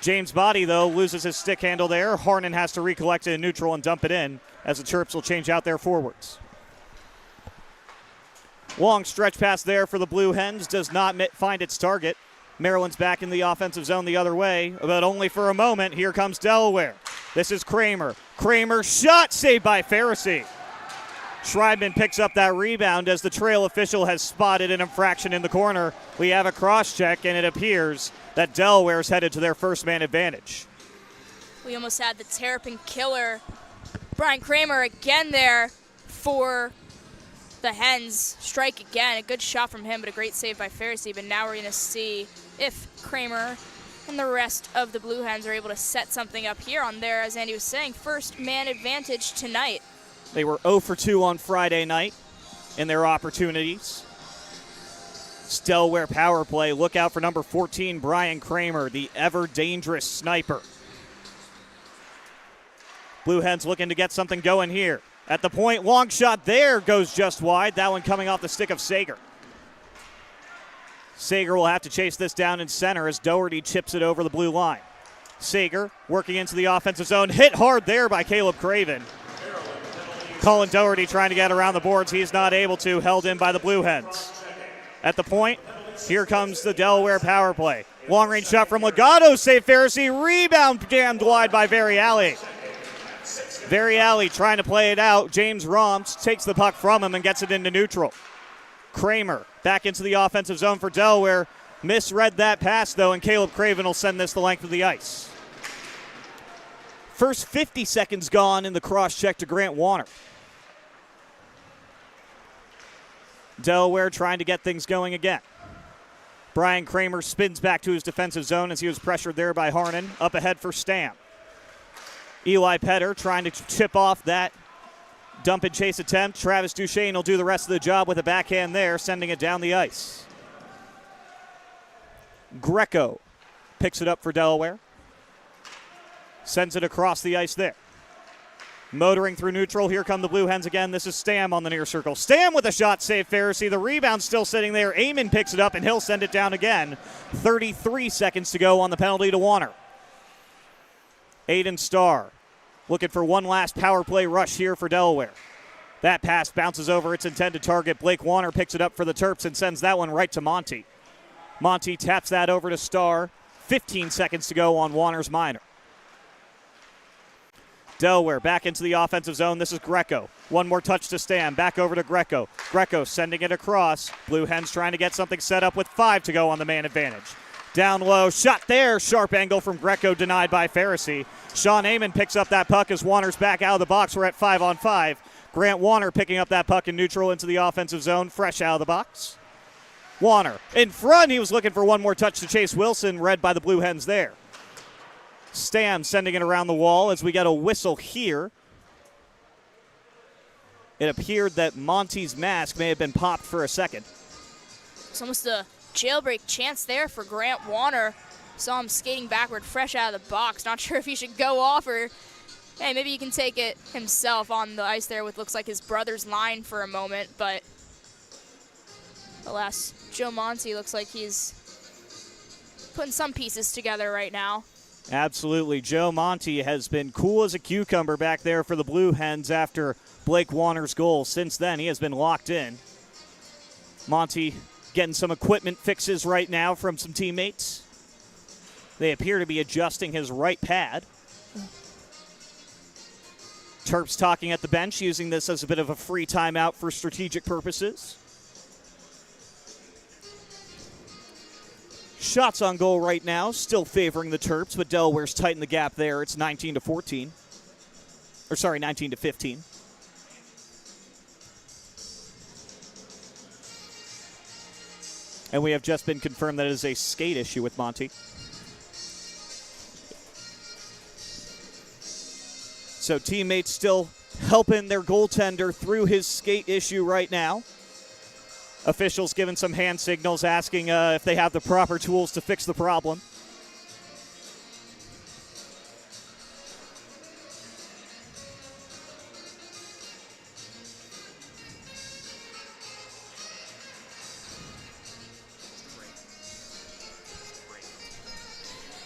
[SPEAKER 1] James Body, though, loses his stick handle there. Harnan has to recollect it in neutral and dump it in as the Terps will change out their forwards. Long stretch pass there for the Blue Hens. Does not find its target. Maryland's back in the offensive zone the other way, but only for a moment. Here comes Delaware. This is Kramer. Kramer shot, saved by Pharisee. Schreibman picks up that rebound as the trail official has spotted an infraction in the corner. We have a cross-check, and it appears that Delaware's headed to their first man advantage.
[SPEAKER 2] We almost had the Terrapin killer, Brian Kramer, again there for the Hens. Strike again. A good shot from him, but a great save by Pharisee. But now we're going to see if Kramer and the rest of the Blue Hens are able to set something up here on their, as Andy was saying, first man advantage tonight.
[SPEAKER 1] They were 0 for 2 on Friday night in their opportunities. It's Delaware power play. Look out for number 14, Brian Kramer, the ever-dangerous sniper. Blue Hens looking to get something going here. At the point, long shot there goes just wide. That one coming off the stick of Sager. Sager will have to chase this down in center as Doherty chips it over the blue line. Sager working into the offensive zone. Hit hard there by Caleb Craven. Colin Doherty trying to get around the boards. He's not able to. Held in by the Blue Hens. At the point, here comes the Delaware power play. Long-range shot from Legato. Save Pharisee. Rebound jammed wide by Variali. Variali trying to play it out. James Roms takes the puck from him and gets it into neutral. Kramer back into the offensive zone for Delaware. Misread that pass, though, and Caleb Craven will send this the length of the ice. First 50 seconds gone in the cross-check to Grant Warner. Delaware trying to get things going again. Brian Kramer spins back to his defensive zone as he was pressured there by Harnan. Up ahead for Stam. Eli Petter trying to chip off that dump and chase attempt. Travis Duchesne will do the rest of the job with a backhand there, sending it down the ice. Greco picks it up for Delaware. Sends it across the ice there. Motoring through neutral. Here come the Blue Hens again. This is Stam on the near circle. Stam with a shot, save Pharisee. The rebound still sitting there. Amon picks it up, and he'll send it down again. 33 seconds to go on the penalty to Warner. Aiden Starr looking for one last power play rush here for Delaware. That pass bounces over its intended target. Blake Warner picks it up for the Terps and sends that one right to Monty. Monty taps that over to Starr. 15 seconds to go on Warner's minor. Delaware back into the offensive zone. This is Greco. One more touch to Stam. Back over to Greco. Greco sending it across. Blue Hens trying to get something set up with 5 to go on the man advantage. Down low. Shot there. Sharp angle from Greco denied by Pharisee. Sean Amon picks up that puck as Warner's back out of the box. We're at 5-on-5. Grant Warner picking up that puck in neutral into the offensive zone. Fresh out of the box. Warner in front. He was looking for one more touch to Chase Wilson. Read by the Blue Hens there. Stam sending it around the wall as we get a whistle here. It appeared that Monty's mask may have been popped for a second.
[SPEAKER 2] It's almost a jailbreak chance there for Grant Warner. Saw him skating backward, fresh out of the box. Not sure if he should go off or, hey, maybe he can take it himself on the ice there with looks like his brother's line for a moment. But alas, Joe Monty looks like he's putting some pieces together right now.
[SPEAKER 1] Absolutely. Joe Monty has been cool as a cucumber back there for the Blue Hens after Blake Warner's goal. Since then, he has been locked in. Monty getting some equipment fixes right now from some teammates. They appear to be adjusting his right pad. Terps talking at the bench, using this as a bit of a free timeout for strategic purposes. Shots on goal right now, still favoring the Terps, but Delaware's tightened the gap there. It's 19-14. Or sorry, 19-15. And we have just been confirmed that it is a skate issue with Monty. So teammates still helping their goaltender through his skate issue right now. Officials giving some hand signals, asking if they have the proper tools to fix the problem.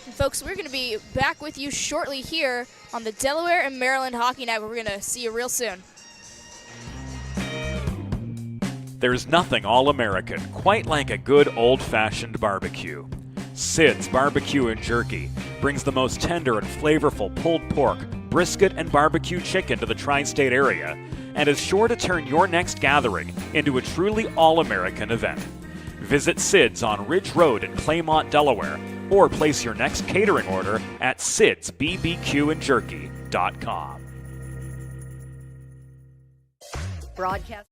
[SPEAKER 2] And folks, we're going to be back with you shortly here on the Delaware and Maryland Hockey Network. We're going to see you real soon.
[SPEAKER 4] There's nothing all-American quite like a good old-fashioned barbecue. Sid's Barbecue and Jerky brings the most tender and flavorful pulled pork, brisket, and barbecue chicken to the tri-state area and is sure to turn your next gathering into a truly all-American event. Visit Sid's on Ridge Road in Claymont, Delaware, or place your next catering order at sidsbbqandjerky.com.
[SPEAKER 3] Broadcast.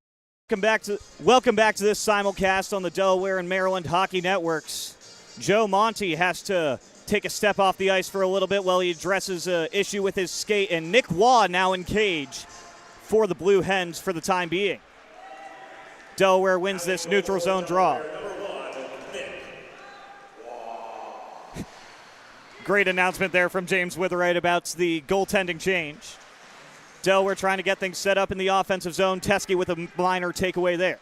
[SPEAKER 1] Welcome back to this simulcast on the Delaware and Maryland Hockey Networks. Joe Monty has to take a step off the ice for a little bit while he addresses an issue with his skate, and Nick Waugh now in cage for the Blue Hens for the time being. Delaware wins this neutral zone draw. Great announcement there from James Witherite about the goaltending change. Delaware trying to get things set up in the offensive zone. Teskey with a minor takeaway there.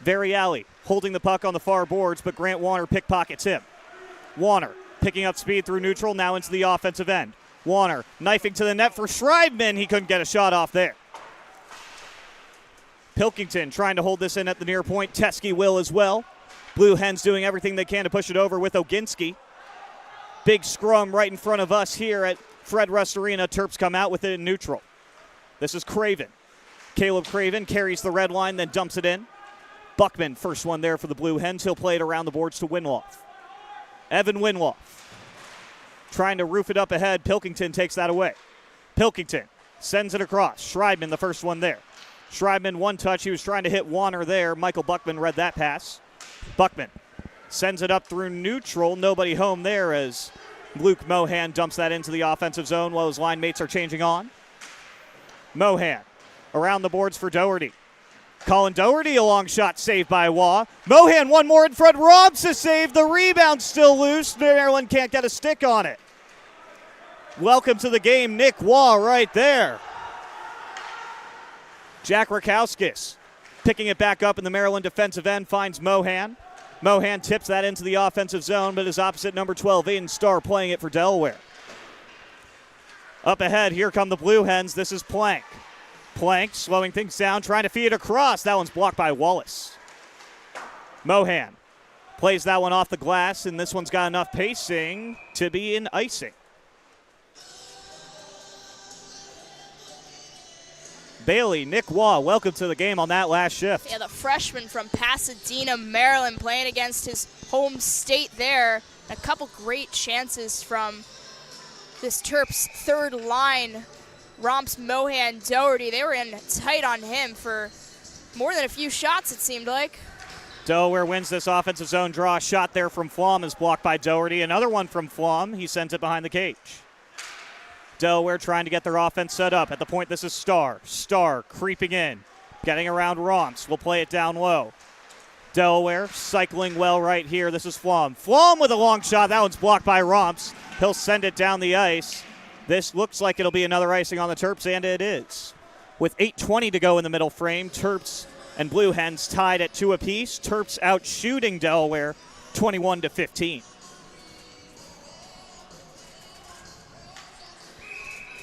[SPEAKER 1] Variali holding the puck on the far boards, but Grant Warner pickpockets him. Warner picking up speed through neutral, now into the offensive end. Warner knifing to the net for Schreibman. He couldn't get a shot off there. Pilkington trying to hold this in at the near point. Teskey will as well. Blue Hens doing everything they can to push it over with Oginski. Big scrum right in front of us here at Fred Rust Arena. Terps come out with it in neutral. This is Craven. Caleb Craven carries the red line, then dumps it in. Buckman, first one there for the Blue Hens. He'll play it around the boards to Winloff. Evan Winloff trying to roof it up ahead. Pilkington takes that away. Pilkington sends it across. Schreibman, the first one there. Schreibman, one touch. He was trying to hit Warner there. Michael Buckman read that pass. Buckman sends it up through neutral. Nobody home there as Luke Mohan dumps that into the offensive zone while his line mates are changing on. Mohan around the boards for Doherty. Colin Doherty, a long shot saved by Waugh. Mohan, one more in front. Robs to save. The rebound still loose. Maryland can't get a stick on it. Welcome to the game, Nick Waugh right there. Jack Rakowskis picking it back up in the Maryland defensive end, finds Mohan. Mohan tips that into the offensive zone, but his opposite number 12, Aiden Starr, playing it for Delaware. Up ahead, here come the Blue Hens. This is Plank. Plank slowing things down, trying to feed it across. That one's blocked by Wallace. Mohan plays that one off the glass, and this one's got enough pacing to be in icing. Bailey, Nick Waugh, welcome to the game on that last shift.
[SPEAKER 2] Yeah, the freshman from Pasadena, Maryland, playing against his home state there. A couple great chances from this Terps third line. Romps, Mohan, Doherty, they were in tight on him for more than a few shots, it seemed like.
[SPEAKER 1] Delaware wins this offensive zone draw. Shot there from Flom is blocked by Doherty. Another one from Flom. He sends it behind the cage. Delaware trying to get their offense set up. At the point, this is Starr. Starr creeping in, getting around Romps. We'll play it down low. Delaware cycling well right here. This is Flom. Flom with a long shot. That one's blocked by Romps. He'll send it down the ice. This looks like it'll be another icing on the Terps, and it is. With 8:20 to go in the middle frame, Terps and Blue Hens tied at 2 apiece. Terps out shooting Delaware 21-15.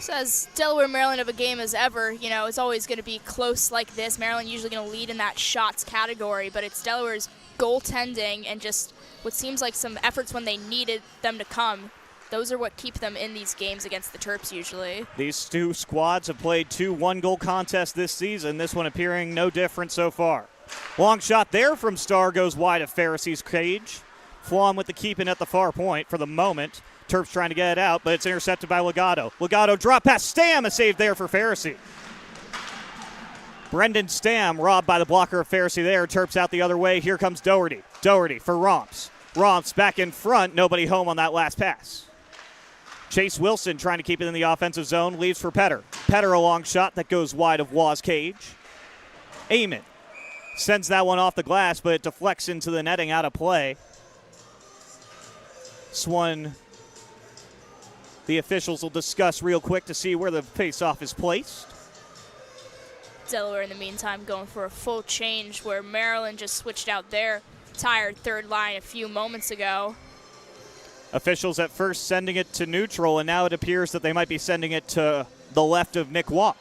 [SPEAKER 2] So as Delaware Maryland of a game as ever, it's always going to be close like this. Maryland usually going to lead in that shots category, but it's Delaware's goaltending and just what seems like some efforts when they needed them to come. Those are what keep them in these games against the Terps usually.
[SPEAKER 1] These two squads have played 2 one-goal contests this season, this one appearing no different so far. Long shot there from Starr goes wide of Pharisee's cage. Flom with the keep-in at the far point for the moment. Terps trying to get it out, but it's intercepted by Legato. Legato drop pass, Stam, a save there for Pharisee. Brendan Stam robbed by the blocker of Pharisee there. Terps out the other way. Here comes Doherty. Doherty for Romps. Romps back in front. Nobody home on that last pass. Chase Wilson trying to keep it in the offensive zone. Leaves for Petter. Petter a long shot that goes wide of Waugh's cage. Eamon sends that one off the glass, but it deflects into the netting out of play. This one the officials will discuss real quick to see where the faceoff is placed.
[SPEAKER 2] Delaware, in the meantime, going for a full change where Maryland just switched out their tired third line a few moments ago.
[SPEAKER 1] Officials at first sending it to neutral, and now it appears that they might be sending it to the left of Nick Waugh.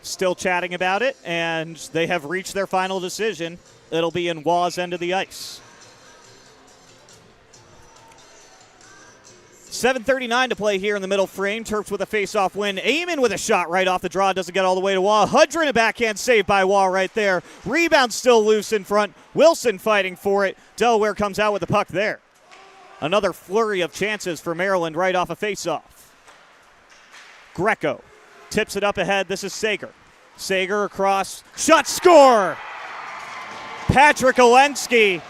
[SPEAKER 1] Still chatting about it, and they have reached their final decision. It'll be in Waugh's end of the ice. 7:39 to play here in the middle frame. Terps with a face-off win. Eamon with a shot right off the draw. Doesn't get all the way to Waugh. Hudrin a backhand save by Waugh right there. Rebound still loose in front. Wilson fighting for it. Delaware comes out with the puck there. Another flurry of chances for Maryland right off a face-off. Greco tips it up ahead. This is Sager. Sager across. Shot, score! Patrick Olensky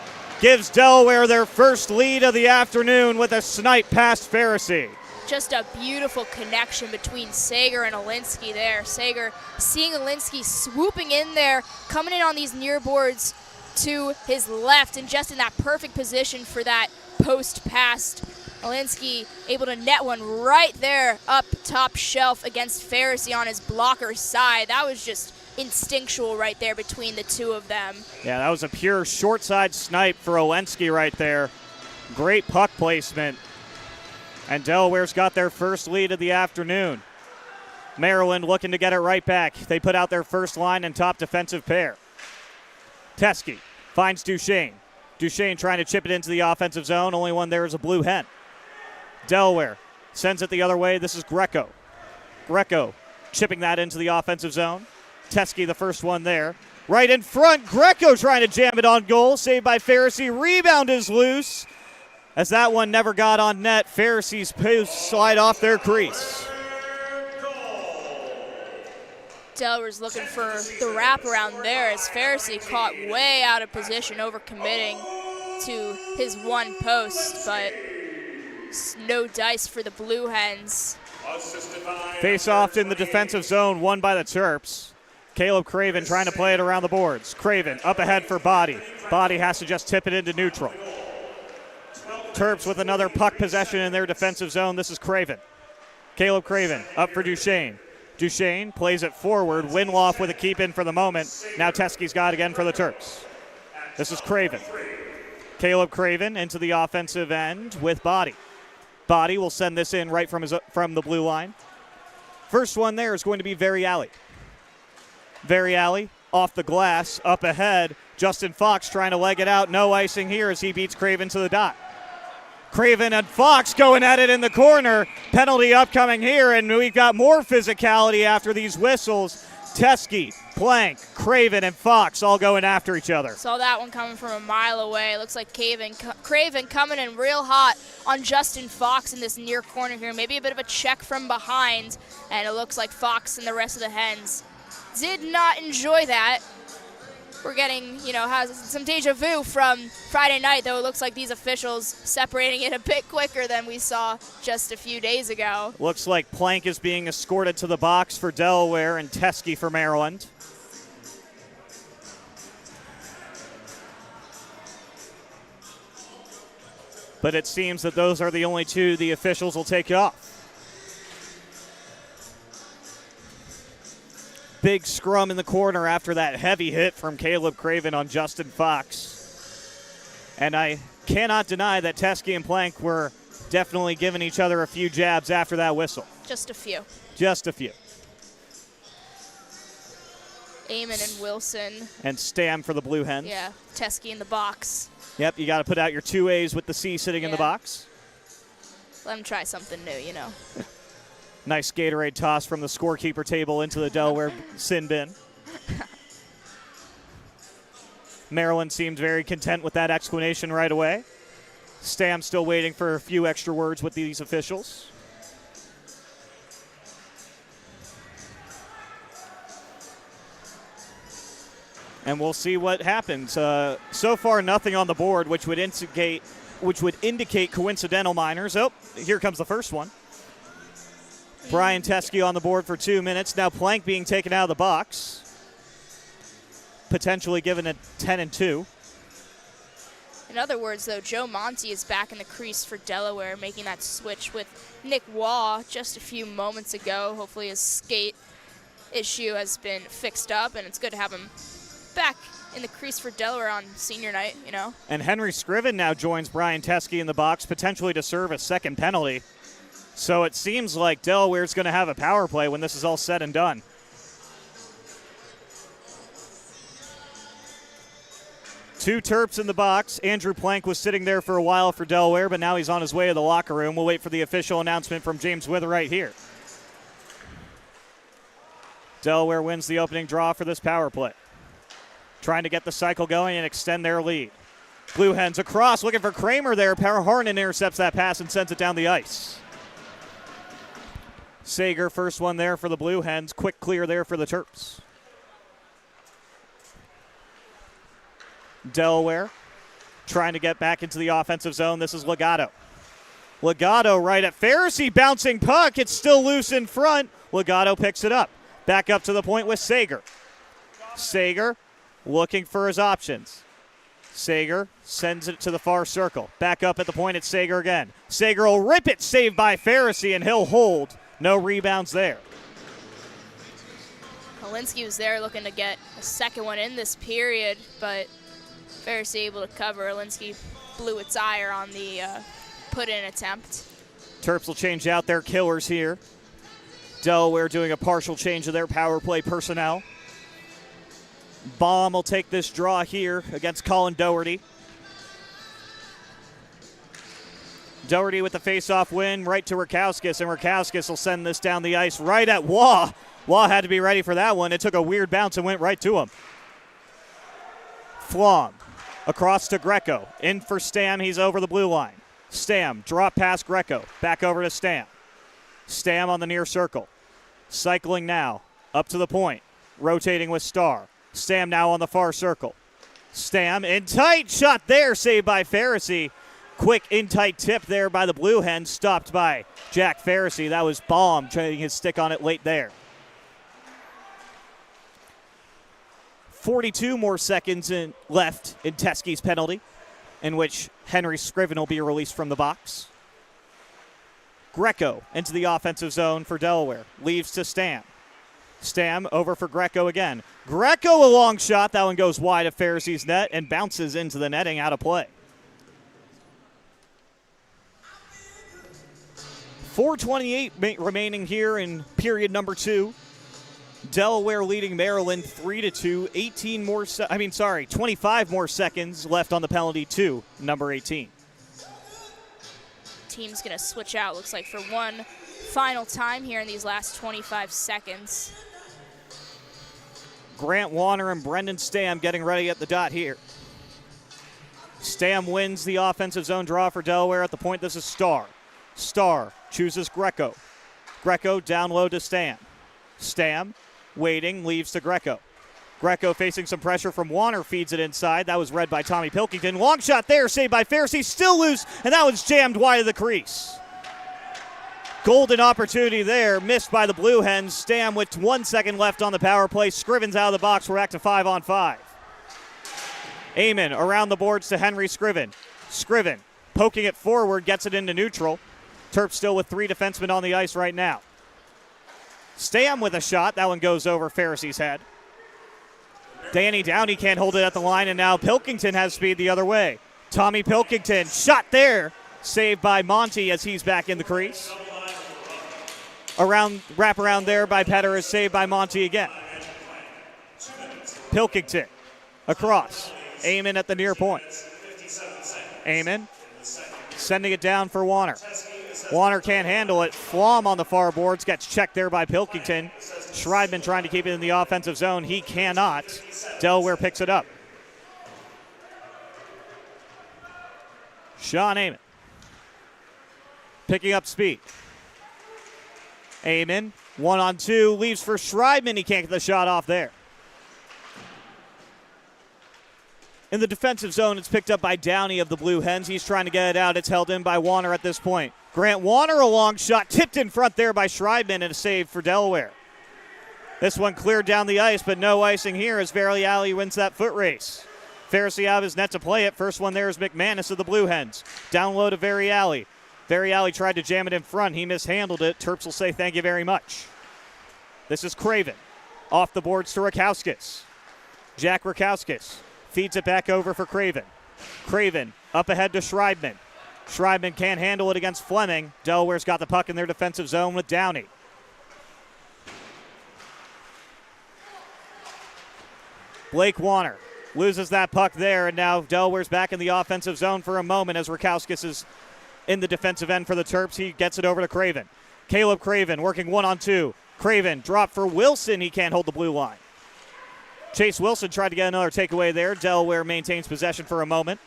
[SPEAKER 1] gives Delaware their first lead of the afternoon with a snipe past Pharisee.
[SPEAKER 2] Just a beautiful connection between Sager and Olinsky there. Sager seeing Olinsky swooping in there, coming in on these near boards to his left, and just in that perfect position for that post pass. Olinsky able to net one right there up top shelf against Pharisee on his blocker's side. That was just instinctual right there between the two of them.
[SPEAKER 1] Yeah, that was a pure short side snipe for Olensky right there. Great puck placement. And Delaware's got their first lead of the afternoon. Maryland looking to get it right back. They put out their first line and top defensive pair. Teskey finds Duchesne. Duchesne trying to chip it into the offensive zone. Only one there is a blue hen. Delaware sends it the other way. This is Greco. Greco chipping that into the offensive zone. Teskey the first one there. Right in front, Greco trying to jam it on goal. Saved by Pharisee. Rebound is loose. As that one never got on net, Pharisee's posts slide off their crease.
[SPEAKER 2] Delaware's looking for the wraparound there as Pharisee caught way out of position, overcommitting to his one post, but no dice for the Blue Hens.
[SPEAKER 1] Face off in the defensive zone, won by the Terps. Caleb Craven trying to play it around the boards. Craven up ahead for Body. Body has to just tip it into neutral. Terps with another puck possession in their defensive zone. This is Craven. Caleb Craven up for Duchesne. Duchesne plays it forward. Winloff with a keep in for the moment. Now Teskey's got again for the Terps. This is Craven. Caleb Craven into the offensive end with Body. Body will send this in right from the blue line. First one there is going to be Variali. Variali off the glass, up ahead. Justin Fox trying to leg it out. No icing here as he beats Craven to the dot. Craven and Fox going at it in the corner. Penalty upcoming here, and we've got more physicality after these whistles. Teskey, Plank, Craven, and Fox all going after each other.
[SPEAKER 2] Saw that one coming from a mile away. Looks like Craven coming in real hot on Justin Fox in this near corner here. Maybe a bit of a check from behind, and it looks like Fox and the rest of the Hens did not enjoy that. We're getting, has some deja vu from Friday night, though it looks like these officials separating it a bit quicker than we saw just a few days ago.
[SPEAKER 1] Looks like Plank is being escorted to the box for Delaware and Teskey for Maryland. But it seems that those are the only two the officials will take off. Big scrum in the corner after that heavy hit from Caleb Craven on Justin Fox. And I cannot deny that Teskey and Plank were definitely giving each other a few jabs after that whistle.
[SPEAKER 2] Just a few.
[SPEAKER 1] Just a few.
[SPEAKER 2] Eamon and Wilson.
[SPEAKER 1] And Stam for the Blue Hens.
[SPEAKER 2] Yeah, Teskey in the box.
[SPEAKER 1] Yep, you got to put out your 2 A's with the C sitting in the box.
[SPEAKER 2] Let them try something new, you know.
[SPEAKER 1] Nice Gatorade toss from the scorekeeper table into the Delaware sin bin. Maryland seemed very content with that explanation right away. Stam still waiting for a few extra words with these officials. And we'll see what happens. So far, nothing on the board, which would indicate coincidental minors. Oh, here comes the first one. Brian Teskey on the board for 2 minutes. Now Plank being taken out of the box. Potentially given a 10-2.
[SPEAKER 2] In other words, though, Joe Monty is back in the crease for Delaware, making that switch with Nick Waugh just a few moments ago. Hopefully his skate issue has been fixed up, and it's good to have him back in the crease for Delaware on senior night, you know.
[SPEAKER 1] And Henry Scriven now joins Brian Teskey in the box, potentially to serve a second penalty. So it seems like Delaware's going to have a power play when this is all said and done. Two Terps in the box. Andrew Plank was sitting there for a while for Delaware, but now he's on his way to the locker room. We'll wait for the official announcement from James Witherite here. Delaware wins the opening draw for this power play. Trying to get the cycle going and extend their lead. Blue Hens across, looking for Kramer there. Harnan intercepts that pass and sends it down the ice. Sager, first one there for the Blue Hens. Quick clear there for the Terps. Delaware trying to get back into the offensive zone. This is Legato. Legato right at Pharisee, bouncing puck. It's still loose in front. Legato picks it up. Back up to the point with Sager. Sager looking for his options. Sager sends it to the far circle. Back up at the point, it's Sager again. Sager will rip it, saved by Pharisee, and he'll hold. No rebounds there.
[SPEAKER 2] Olinsky was there looking to get a second one in this period, but Pharisee able to cover. Olinsky blew its ire on the put-in attempt.
[SPEAKER 1] Terps will change out their killers here. Delaware doing a partial change of their power play personnel. Baum will take this draw here against Colin Doherty. Doherty with the face-off win right to Rakowskis, and Rakowskis will send this down the ice right at Waugh. Waugh had to be ready for that one. It took a weird bounce and went right to him. Flom across to Greco. In for Stam, he's over the blue line. Stam, drop past Greco. Back over to Stam. Stam on the near circle. Cycling now, up to the point. Rotating with Starr. Stam now on the far circle. Stam in tight, shot there, saved by Pharisee. Quick in-tight tip there by the Blue Hens, stopped by Jack Pharisee. That was Baum trying his stick on it late there. 42 more seconds left in Teskey's penalty, in which Henry Scriven will be released from the box. Greco into the offensive zone for Delaware. Leaves to Stam. Stam over for Greco again. Greco a long shot. That one goes wide of Pharisee's net and bounces into the netting out of play. 4:28 remaining here in period number 2. Delaware leading Maryland 3-2. 25 more seconds left on the penalty to number 18.
[SPEAKER 2] Team's going to switch out, looks like, for one final time here in these last 25 seconds.
[SPEAKER 1] Grant Warner and Brendan Stam getting ready at the dot here. Stam wins the offensive zone draw for Delaware. At the point, this is Starr. Starr chooses Greco. Greco down low to Stam. Stam waiting, leaves to Greco. Greco facing some pressure from Warner, feeds it inside. That was read by Tommy Pilkington. Long shot there, saved by Pharisee, still loose, and that was jammed wide of the crease. Golden opportunity there, missed by the Blue Hens. Stam with 1 second left on the power play. Scriven's out of the box. We're back to 5-on-5. Eamon around the boards to Henry Scriven. Scriven poking it forward, gets it into neutral. Terps still with 3 defensemen on the ice right now. Stam with a shot. That one goes over Pharisee's head. Danny Downey can't hold it at the line, and now Pilkington has speed the other way. Tommy Pilkington, shot there, Saved by Monty as he's back in the crease. Wrap around there by Petter is saved by Monty again. Pilkington across. Eamon at the near point. Eamon sending it down for Warner. Warner can't handle it. Flom on the far boards gets checked there by Pilkington. Schreibman trying to keep it in the offensive zone. He cannot. Delaware picks it up. Sean Eamon picking up speed. Eamon, 1-on-2, leaves for Schreibman. He can't get the shot off there. In the defensive zone, it's picked up by Downey of the Blue Hens. He's trying to get it out. It's held in by Warner at this point. Grant Warner, a long shot, tipped in front there by Schreibman, and a save for Delaware. This one cleared down the ice, but no icing here as Variali wins that foot race. Pharisee out of his net to play it. First one there is McManus of the Blue Hens. Down low to Variali. Variali tried to jam it in front. He mishandled it. Terps will say thank you very much. This is Craven. Off the boards to Rakowskis. Jack Rakowskis feeds it back over for Craven. Craven up ahead to Schreibman. Schreibman can't handle it against Fleming. Delaware's got the puck in their defensive zone with Downey. Blake Warner loses that puck there, and now Delaware's back in the offensive zone for a moment as Rakowskis is in the defensive end for the Terps. He gets it over to Craven. Caleb Craven working 1-on-2. Craven dropped for Wilson. He can't hold the blue line. Chase Wilson tried to get another takeaway there. Delaware maintains possession for a moment,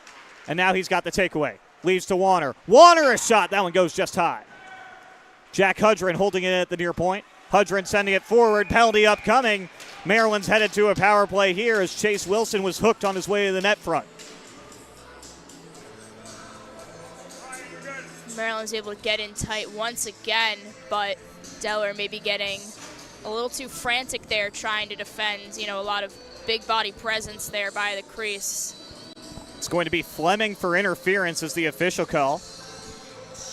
[SPEAKER 1] and now he's got the takeaway. Leaves to Warner. Warner, a shot. That one goes just high. Jack Hudrin holding it at the near point. Hudrin sending it forward. Penalty upcoming. Maryland's headed to a power play here as Chase Wilson was hooked on his way to the net front.
[SPEAKER 2] Maryland's able to get in tight once again, but Delaware may be getting a little too frantic there trying to defend. You know, a lot of big body presence there by the crease.
[SPEAKER 1] It's going to be Fleming for interference as the official call.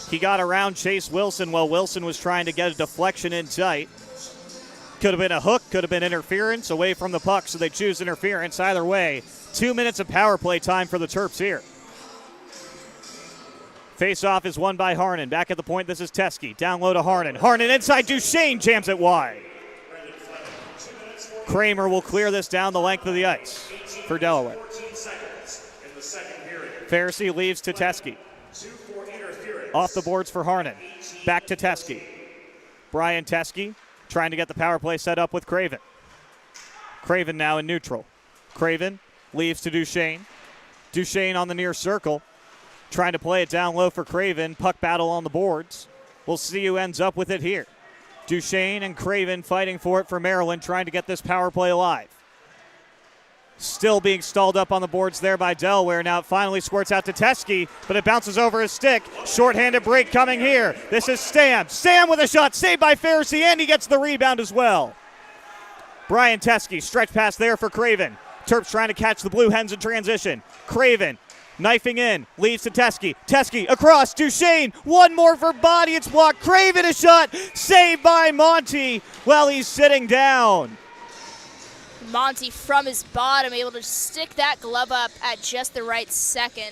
[SPEAKER 1] He got around Chase Wilson while Wilson was trying to get a deflection in tight. Could have been a hook, could have been interference away from the puck, so they choose interference. Either way, 2 minutes of power play time for the Terps here. Face-off is won by Harnan. Back at the point, this is Teskey. Down low to Harnan. Harnan inside, Duchesne jams it wide. Kramer will clear this down the length of the ice for Delaware. Pharisee leaves to Teskey. Off the boards for Harnan. Back to Teskey. Brian Teskey trying to get the power play set up with Craven. Craven now in neutral. Craven leaves to Duchesne. Duchesne on the near circle. Trying to play it down low for Craven. Puck battle on the boards. We'll see who ends up with it here. Duchesne and Craven fighting for it for Maryland, trying to get this power play alive. Still being stalled up on the boards there by Delaware. Now it finally squirts out to Teskey, but it bounces over his stick. Short-handed break coming here. This is Stam. Stam with a shot saved by Pharisee, and he gets the rebound as well. Brian Teskey, stretch pass there for Craven. Terps trying to catch the Blue Hens in transition. Craven knifing in, leads to Teskey. Teskey across, Duchesne, one more for body, it's blocked. Craven a shot, saved by Monty while he's sitting down.
[SPEAKER 2] Monty from his bottom able to stick that glove up at just the right second.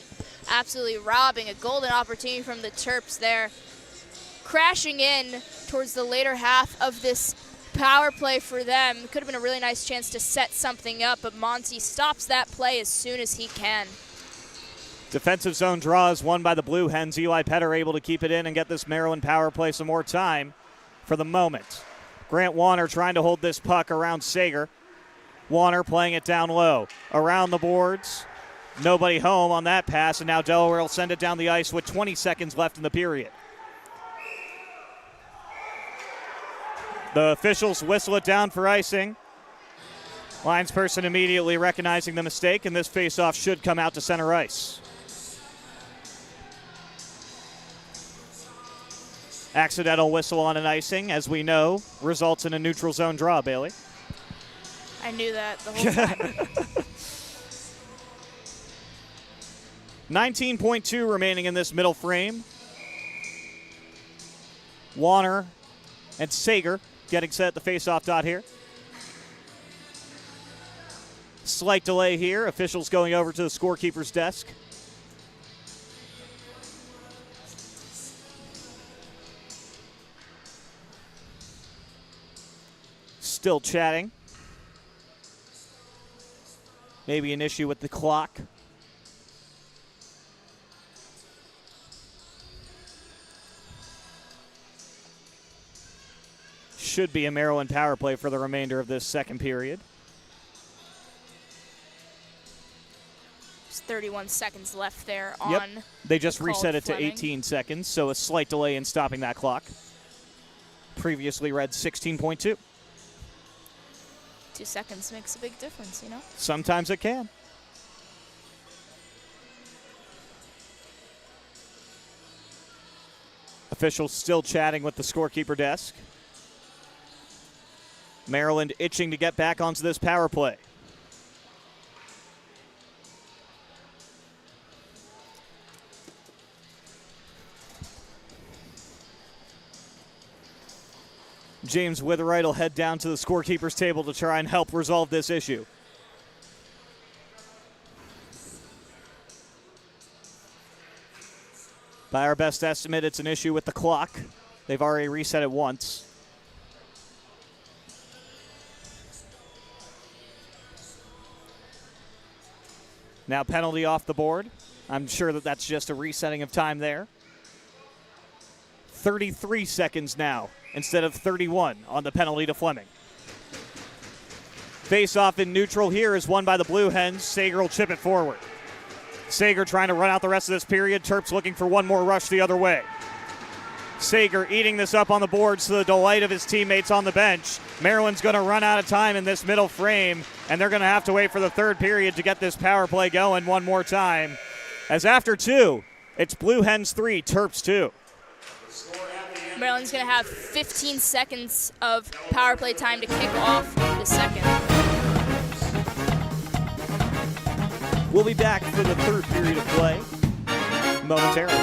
[SPEAKER 2] Absolutely robbing a golden opportunity from the Terps there. Crashing in towards the later half of this power play for them. Could have been a really nice chance to set something up, but Monty stops that play as soon as he can.
[SPEAKER 1] Defensive zone draw is won by the Blue Hens. Eli Petter able to keep it in and get this Maryland power play some more time for the moment. Grant Warner trying to hold this puck around Sager. Warner playing it down low. Around the boards. Nobody home on that pass, and now Delaware will send it down the ice with 20 seconds left in the period. The officials whistle it down for icing. Linesperson immediately recognizing the mistake, and this faceoff should come out to center ice. Accidental whistle on an icing, as we know, results in a neutral zone draw, Bailey.
[SPEAKER 2] I knew that the whole time.
[SPEAKER 1] 19.2 remaining in this middle frame. Warner and Sager getting set at the face-off dot here. Slight delay here. Officials going over to the scorekeeper's desk. still chatting. Maybe an issue with the clock. Should be a Maryland power play for the remainder of this second period.
[SPEAKER 2] There's 31 seconds left there
[SPEAKER 1] Yep.
[SPEAKER 2] on.
[SPEAKER 1] They just reset it to
[SPEAKER 2] Fleming.
[SPEAKER 1] 18 seconds, so a slight delay in stopping that clock. Previously read 16.2.
[SPEAKER 2] 2 seconds makes a big difference, you know?
[SPEAKER 1] Sometimes it can. Officials still chatting with the scorekeeper desk. Maryland itching to get back onto this power play. James Witherite will head down to the scorekeeper's table to try and help resolve this issue. By our best estimate, it's an issue with the clock. They've already reset it once. Now penalty off the board. I'm sure that that's just a resetting of time there. 33 seconds now instead of 31 on the penalty to Fleming. Face-off in neutral here is won by the Blue Hens. Sager will chip it forward. Sager trying to run out the rest of this period. Terps looking for one more rush the other way. Sager eating this up on the boards to the delight of his teammates on the bench. Maryland's going to run out of time in this middle frame, and they're going to have to wait for the third period to get this power play going one more time. As after two, it's Blue Hens 3, Terps 2.
[SPEAKER 2] Maryland's going to have 15 seconds of power play time to kick off the second.
[SPEAKER 1] We'll be back for the third period of play momentarily.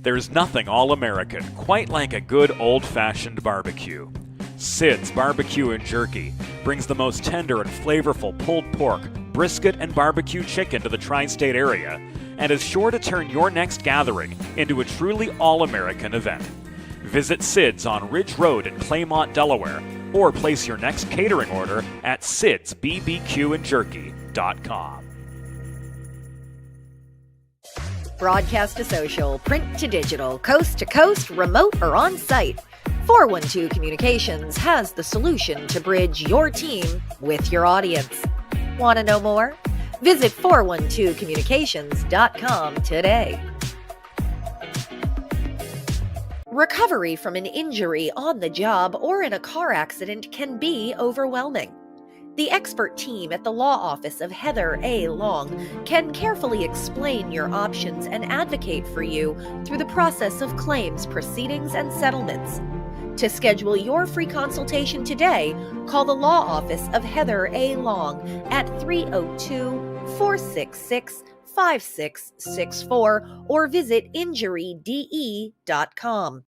[SPEAKER 4] There's nothing all-American quite like a good old-fashioned barbecue. Sid's Barbecue and Jerky brings the most tender and flavorful pulled pork, brisket, and barbecue chicken to the tri-state area and is sure to turn your next gathering into a truly all-American event. Visit Sid's on Ridge Road in Claymont, Delaware, or place your next catering order at sidsbbqandjerky.com.
[SPEAKER 3] Broadcast to social, print to digital, coast to coast, remote or on site. 412 Communications has the solution to bridge your team with your audience. Want to know more? Visit 412communications.com today. Recovery from an injury on the job or in a car accident can be overwhelming. The expert team at the law office of Heather A. Long can carefully explain your options and advocate for you through the process of claims, proceedings, and settlements. To schedule your free consultation today, call the law office of Heather A. Long at 302-466-5664 or visit injuryde.com.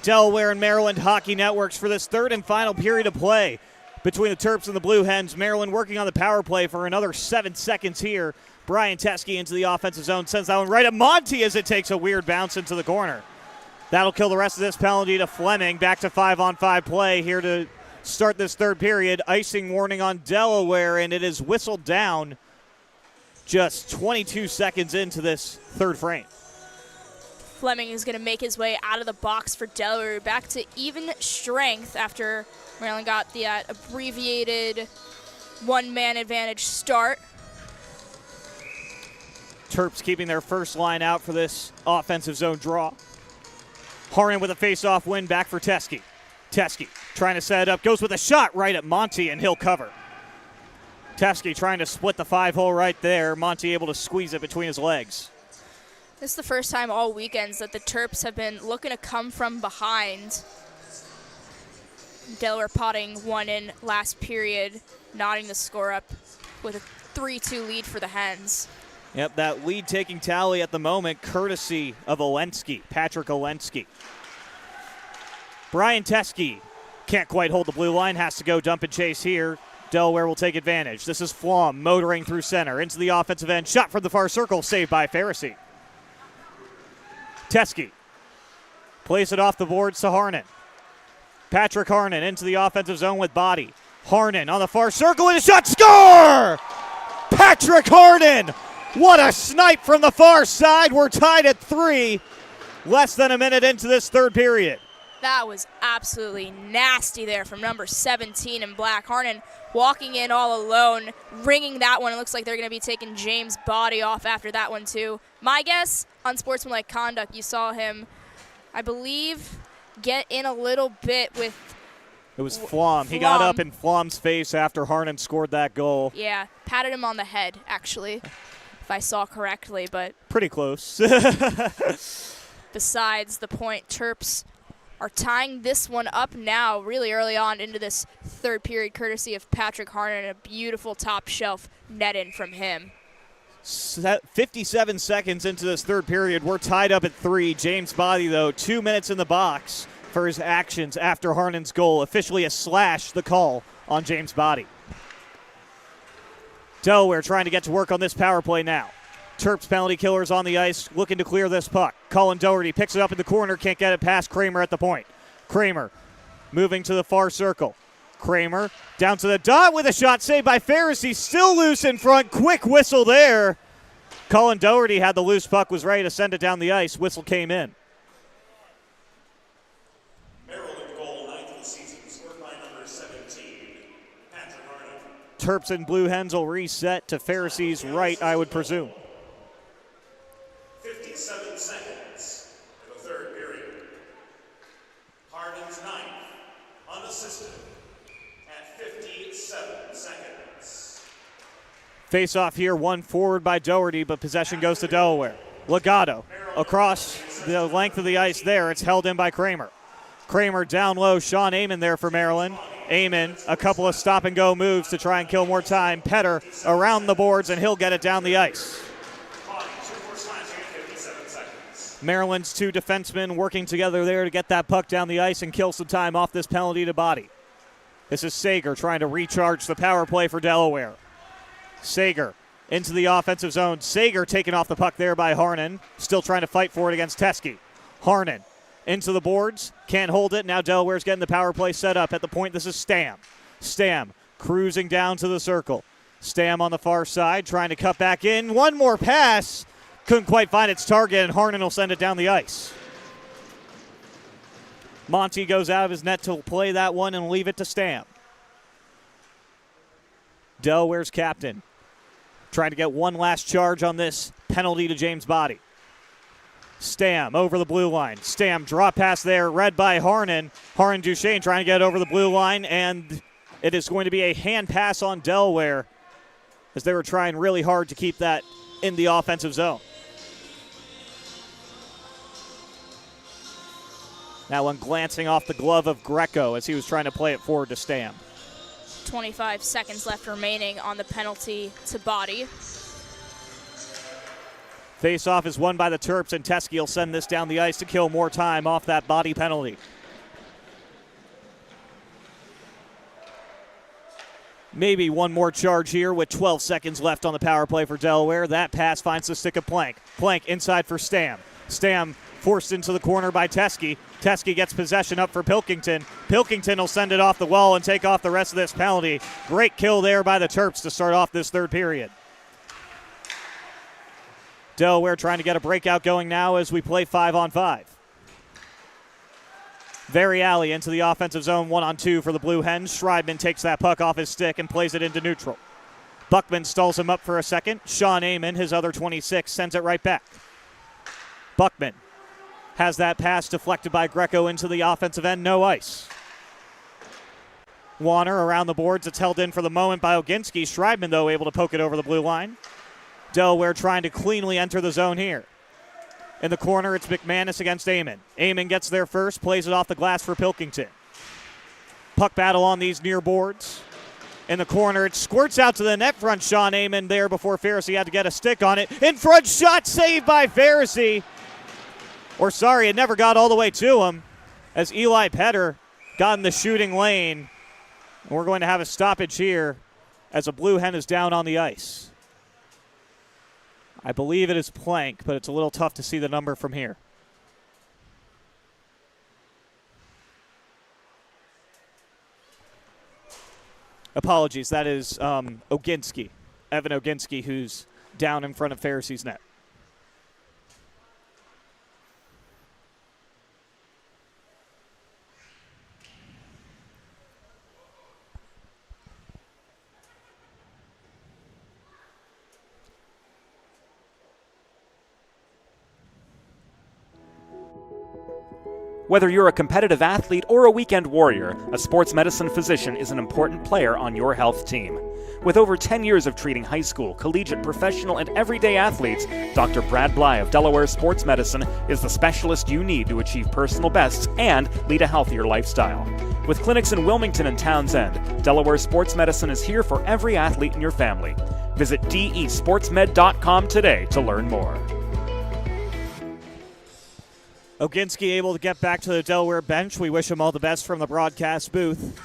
[SPEAKER 1] Delaware and Maryland Hockey Networks for this third and final period of play between the Terps and the Blue Hens. Maryland working on the power play for another 7 seconds here. Brian Teske into the offensive zone, sends that one right at Monty as it takes a weird bounce into the corner. That'll kill the rest of this penalty to Fleming. Back to 5-on-5 play here to start this third period. Icing warning on Delaware, and it is whistled down just 22 seconds into this third frame.
[SPEAKER 2] Fleming is going to make his way out of the box for Delaware, back to even strength after Maryland got the abbreviated one-man advantage start.
[SPEAKER 1] Terps keeping their first line out for this offensive zone draw. Harnan with a face-off win, back for Teske. Teske trying to set it up, goes with a shot right at Monty, and he'll cover. Teske trying to split the 5-hole right there. Monty able to squeeze it between his legs.
[SPEAKER 2] This is the first time all weekends that the Terps have been looking to come from behind. Delaware potting one in last period, knotting the score up with a 3-2 lead for the Hens.
[SPEAKER 1] Yep, that lead-taking tally at the moment, courtesy of Olensky, Patrick Olensky. Brian Teske can't quite hold the blue line, has to go dump and chase here. Delaware will take advantage. This is Flom motoring through center into the offensive end. Shot from the far circle, saved by Pharisee. Teske plays it off the boards to Harnan. Patrick Harnan into the offensive zone with body. Harnan on the far circle and a shot, score! Patrick Harnan! What a snipe from the far side. We're tied at 3, less than a minute into this third period.
[SPEAKER 2] That was absolutely nasty there from number 17 in black. Harnan walking in all alone, ringing that one. It looks like they're going to be taking James' body off after that one too. My guess, unsportsmanlike conduct, you saw him, I believe, get in a little bit with
[SPEAKER 1] It was Flom. He got up in Flom's face after Harnan scored that goal.
[SPEAKER 2] Yeah, patted him on the head, actually, if I saw correctly. But
[SPEAKER 1] pretty close.
[SPEAKER 2] Besides the point, Terps are tying this one up now really early on into this third period, courtesy of Patrick Harnan, a beautiful top shelf net in from him.
[SPEAKER 1] 57 seconds into this third period. We're tied up at 3. James Body, though, 2 minutes in the box for his actions after Harnan's goal. Officially a slash, the call on James Body. Delaware trying to get to work on this power play now. Terps penalty killers on the ice, looking to clear this puck. Colin Doherty picks it up in the corner, can't get it past Kramer at the point. Kramer moving to the far circle. Kramer down to the dot with a shot saved by Pharisee, still loose in front. Quick whistle there. Colin Doherty had the loose puck, was ready to send it down the ice. Whistle came in.
[SPEAKER 5] Maryland goal, 9th of the season, scored by number 17, Patrick Harnan.
[SPEAKER 1] Terps and Blue Hens will reset to Pharisee's right, I would presume.
[SPEAKER 5] 57 seconds in the third period. Harden's 9th, unassisted, at 57 seconds.
[SPEAKER 1] Face off here, one forward by Doherty, but possession goes to Delaware. Legato across the length of the ice there. It's held in by Kramer. Kramer down low. Sean Amon there for Maryland. Amon, a couple of stop-and-go moves to try and kill more time. Petter around the boards, and he'll get it down the ice. Maryland's 2 defensemen working together there to get that puck down the ice and kill some time off this penalty to Body. This is Sager trying to recharge the power play for Delaware. Sager into the offensive zone. Sager taken off the puck there by Harnan. Still trying to fight for it against Teske. Harnan into the boards. Can't hold it. Now Delaware's getting the power play set up. At the point, this is Stam. Stam cruising down to the circle. Stam on the far side trying to cut back in. One more pass. Couldn't quite find its target, and Harnan will send it down the ice. Monty goes out of his net to play that one and leave it to Stam. Delaware's captain trying to get one last charge on this penalty to James Body. Stam over the blue line. Stam drop pass there, read by Harnan. Harnan Duchesne trying to get over the blue line, and it is going to be a hand pass on Delaware as they were trying really hard to keep that in the offensive zone. That one glancing off the glove of Greco as he was trying to play it forward to Stam.
[SPEAKER 2] 25 seconds left remaining on the penalty to Body.
[SPEAKER 1] Face-off is won by the Terps, and Teske will send this down the ice to kill more time off that Body penalty. Maybe one more charge here with 12 seconds left on the power play for Delaware. That pass finds the stick of Plank. Plank inside for Stam. Stam forced into the corner by Teskey. Teskey gets possession up for Pilkington. Pilkington will send it off the wall and take off the rest of this penalty. Great kill there by the Terps to start off this third period. Delaware trying to get a breakout going now as we play 5-on-5. Very alley into the offensive zone, 1-on-2 for the Blue Hens. Schreibman takes that puck off his stick and plays it into neutral. Buckman stalls him up for a second. Sean Amon, his other 26, sends it right back. Buckman has that pass deflected by Greco into the offensive end, no ice. Warner around the boards. It's held in for the moment by Oginski. Schreibman, though, able to poke it over the blue line. Delaware trying to cleanly enter the zone here. In the corner, it's McManus against Amon. Amon gets there first, plays it off the glass for Pilkington. Puck battle on these near boards. In the corner, it squirts out to the net front. Sean Amon there before Pharisee had to get a stick on it. In front, shot saved by Pharisee. Or sorry, it never got all the way to him as Eli Petter got in the shooting lane. We're going to have a stoppage here as a Blue Hen is down on the ice. I believe it is Plank, but it's a little tough to see the number from here. Apologies, that is Oginski, Evan Oginski, who's down in front of Pharisee's net.
[SPEAKER 4] Whether you're a competitive athlete or a weekend warrior, a sports medicine physician is an important player on your health team. With over 10 years of treating high school, collegiate, professional, and everyday athletes, Dr. Brad Bly of Delaware Sports Medicine is the specialist you need to achieve personal bests and lead a healthier lifestyle. With clinics in Wilmington and Townsend, Delaware Sports Medicine is here for every athlete in your family. Visit desportsmed.com today to learn more.
[SPEAKER 1] Oginski able to get back to the Delaware bench. We wish him all the best from the broadcast booth.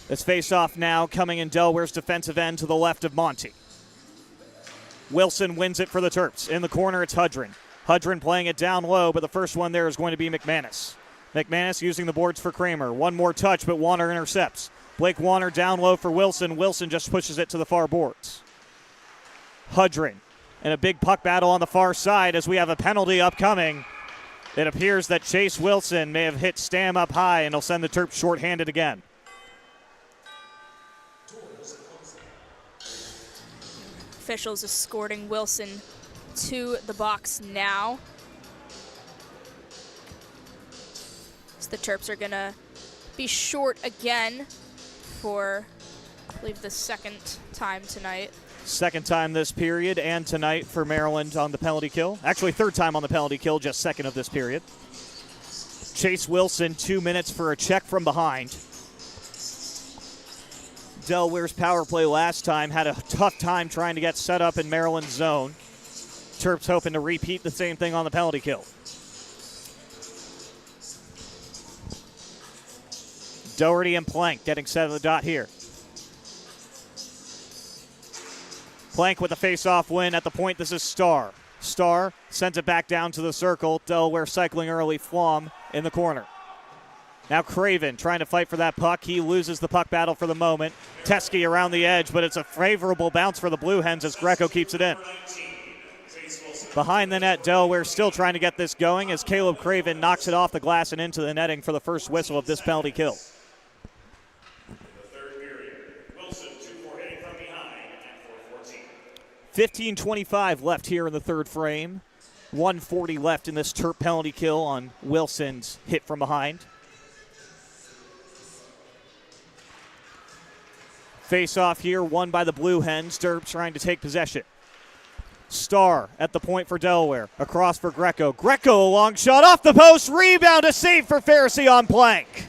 [SPEAKER 1] This face-off now coming in Delaware's defensive end to the left of Monty. Wilson wins it for the Terps. In the corner, it's Hudrin. Hudrin playing it down low, but the first one there is going to be McManus. McManus using the boards for Kramer. One more touch, but Warner intercepts. Blake Warner down low for Wilson. Wilson just pushes it to the far boards. Hudrin in a big puck battle on the far side as we have a penalty upcoming. It appears that Chase Wilson may have hit Stam up high, and he'll send the Terps shorthanded again.
[SPEAKER 2] Officials escorting Wilson to the box now. So the Terps are going to be short again for, I believe, the second time tonight.
[SPEAKER 1] Second time this period and tonight for Maryland on the penalty kill. Actually, third time on the penalty kill, just second of this period. Chase Wilson, 2 minutes for a check from behind. Delaware's power play last time had a tough time trying to get set up in Maryland's zone. Terps hoping to repeat the same thing on the penalty kill. Doherty and Plank getting set at the dot here. Plank with the face-off win at the point. This is Starr. Starr sends it back down to the circle. Delaware cycling early. Flom in the corner. Now Craven trying to fight for that puck. He loses the puck battle for the moment. Teskey around the edge, but it's a favorable bounce for the Blue Hens as Greco keeps it in. Behind the net, Delaware still trying to get this going as Caleb Craven knocks it off the glass and into the netting for the first whistle of this penalty kill. 15:25 left here in the third frame. 1:40 left in this Terp penalty kill on Wilson's hit from behind. Face-off here, won by the Blue Hens. Terps trying to take possession. Starr at the point for Delaware. Across for Greco. Greco, a long shot off the post. Rebound, a save for Pharisee on Plank.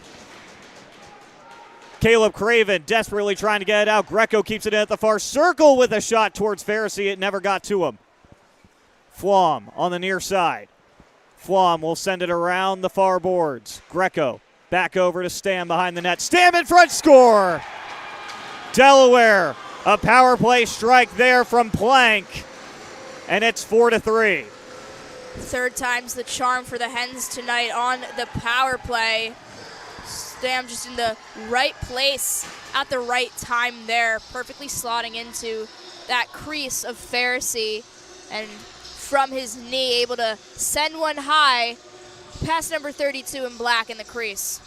[SPEAKER 1] Caleb Craven desperately trying to get it out. Greco keeps it in at the far circle with a shot towards Pharisee. It never got to him. Flom on the near side. Flom will send it around the far boards. Greco back over to Stam behind the net. Stam in front, score! Delaware, a power play strike there from Plank, and it's 4-3.
[SPEAKER 2] Third time's the charm for the Hens tonight on the power play. Stam just in the right place at the right time there, perfectly slotting into that crease of Pharisee, and from his knee able to send one high past number 32 in black in the crease.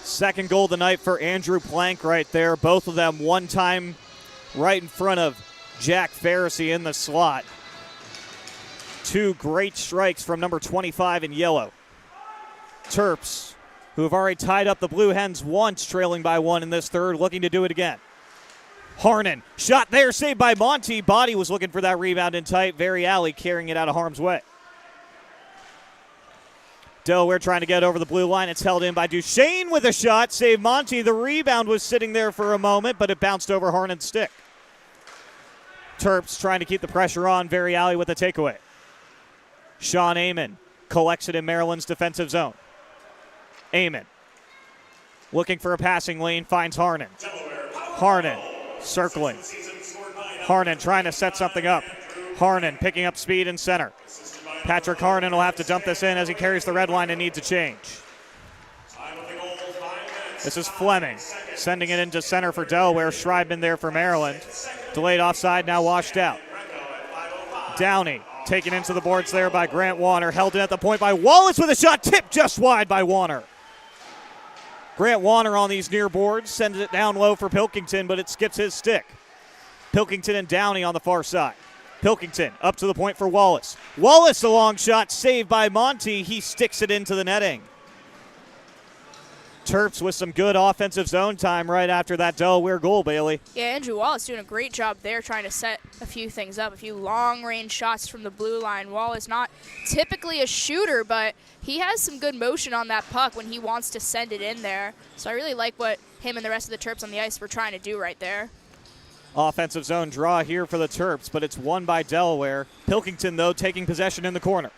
[SPEAKER 1] Second goal of the night for Andrew Plank right there. Both of them one time right in front of Jack Pharisee in the slot. Two great strikes from number 25 in yellow. Terps, who have already tied up the Blue Hens once, trailing by one in this third, looking to do it again. Harnan, shot there, saved by Monty. Body was looking for that rebound in tight. Very alley carrying it out of harm's way. Delaware trying to get over the blue line. It's held in by Duchesne with a shot. Save Monty. The rebound was sitting there for a moment, but it bounced over Harnan's stick. Terps trying to keep the pressure on. Very alley with a takeaway. Sean Amon collects it in Maryland's defensive zone. Amon looking for a passing lane, finds Harnan. Harnan circling. Harnan trying to set something up. Harnan picking up speed in center. Patrick Harnan will have to dump this in as he carries the red line and needs a change. This is Fleming sending it into center for Delaware. Schreibman there for Maryland. Delayed offside, now washed out. Downey taken into the boards there by Grant Warner. Held in at the point by Wallace with a shot tipped just wide by Warner. Grant Warner on these near boards sends it down low for Pilkington, but it skips his stick. Pilkington and Downey on the far side. Pilkington up to the point for Wallace. Wallace, a long shot, saved by Monty. He sticks it into the netting. Terps with some good offensive zone time right after that Delaware goal, Bailey.
[SPEAKER 2] Yeah, Andrew Wallace doing a great job there trying to set a few things up, a few long-range shots from the blue line. Wallace not typically a shooter, but he has some good motion on that puck when he wants to send it in there. So I really like what him and the rest of the Terps on the ice were trying to do right there.
[SPEAKER 1] Offensive zone draw here for the Terps, but it's won by Delaware. Pilkington, though, taking possession in the corner.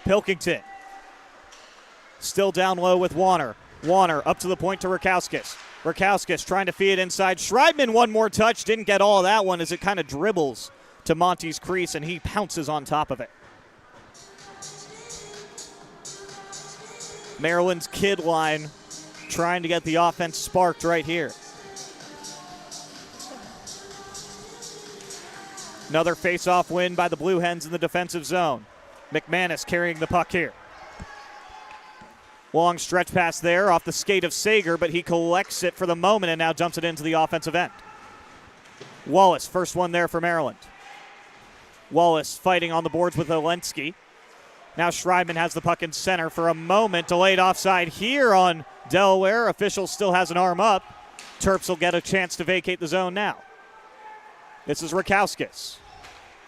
[SPEAKER 1] Pilkington still down low with Warner. Warner up to the point to Rakowskis. Rakowskis trying to feed it inside. Schreibman one more touch. Didn't get all of that one as it kind of dribbles to Monty's crease, and he pounces on top of it. Maryland's kid line trying to get the offense sparked right here. Another face-off win by the Blue Hens in the defensive zone. McManus carrying the puck here. Long stretch pass there off the skate of Sager, but he collects it for the moment and now dumps it into the offensive end. Wallace, first one there for Maryland. Wallace fighting on the boards with Olensky. Now Schreibman has the puck in center for a moment. Delayed offside here on Delaware. Official still has an arm up. Terps will get a chance to vacate the zone now. This is Rakowskis.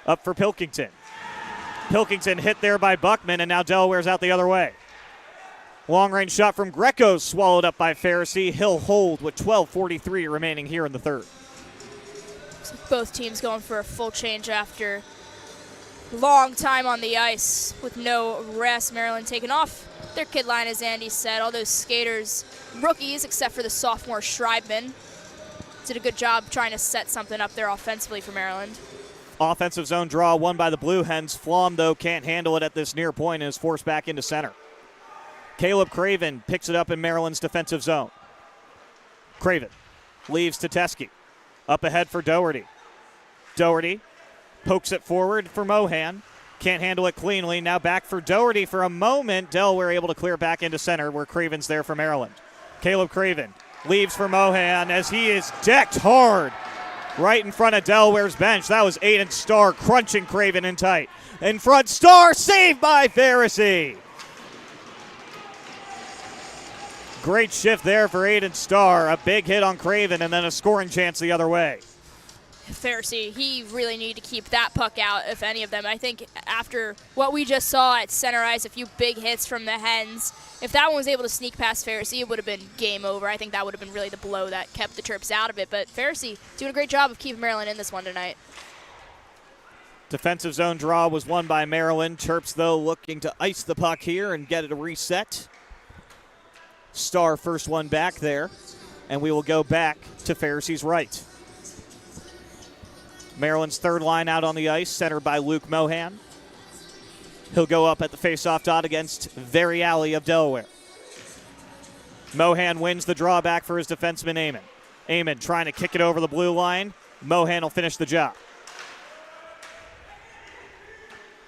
[SPEAKER 1] Up for Pilkington. Pilkington hit there by Buckman, and now Delaware's out the other way. Long-range shot from Greco swallowed up by Pharisee. He'll hold with 12:43 remaining here in the third.
[SPEAKER 2] Both teams going for a full change after long time on the ice with no rest. Maryland taking off their kid line, as Andy said. All those skaters, rookies, except for the sophomore Schreibman, did a good job trying to set something up there offensively for Maryland.
[SPEAKER 1] Offensive zone draw won by the Blue Hens. Flom, though, can't handle it at this near point and is forced back into center. Caleb Craven picks it up in Maryland's defensive zone. Craven leaves to Teskey. Up ahead for Doherty. Doherty pokes it forward for Mohan. Can't handle it cleanly. Now back for Doherty for a moment. Delaware able to clear back into center where Craven's there for Maryland. Caleb Craven leaves for Mohan as he is decked hard right in front of Delaware's bench. That was Aiden Starr crunching Craven in tight. In front, Starr saved by Pharisee. Great shift there for Aiden Starr. A big hit on Craven and then a scoring chance the other way.
[SPEAKER 2] Pharisee, he really needed to keep that puck out, if any of them. I think after what we just saw at center ice, a few big hits from the Hens, if that one was able to sneak past Pharisee, it would have been game over. I think that would have been really the blow that kept the Terps out of it. But Pharisee doing a great job of keeping Maryland in this one tonight.
[SPEAKER 1] Defensive zone draw was won by Maryland. Terps, though, looking to ice the puck here and get it a reset. Starr first one back there, and we will go back to Pharisee's right. Maryland's third line out on the ice, centered by Luke Mohan. He'll go up at the faceoff dot against Variali of Delaware. Mohan wins the drawback for his defenseman, Amon. Amon trying to kick it over the blue line. Mohan will finish the job.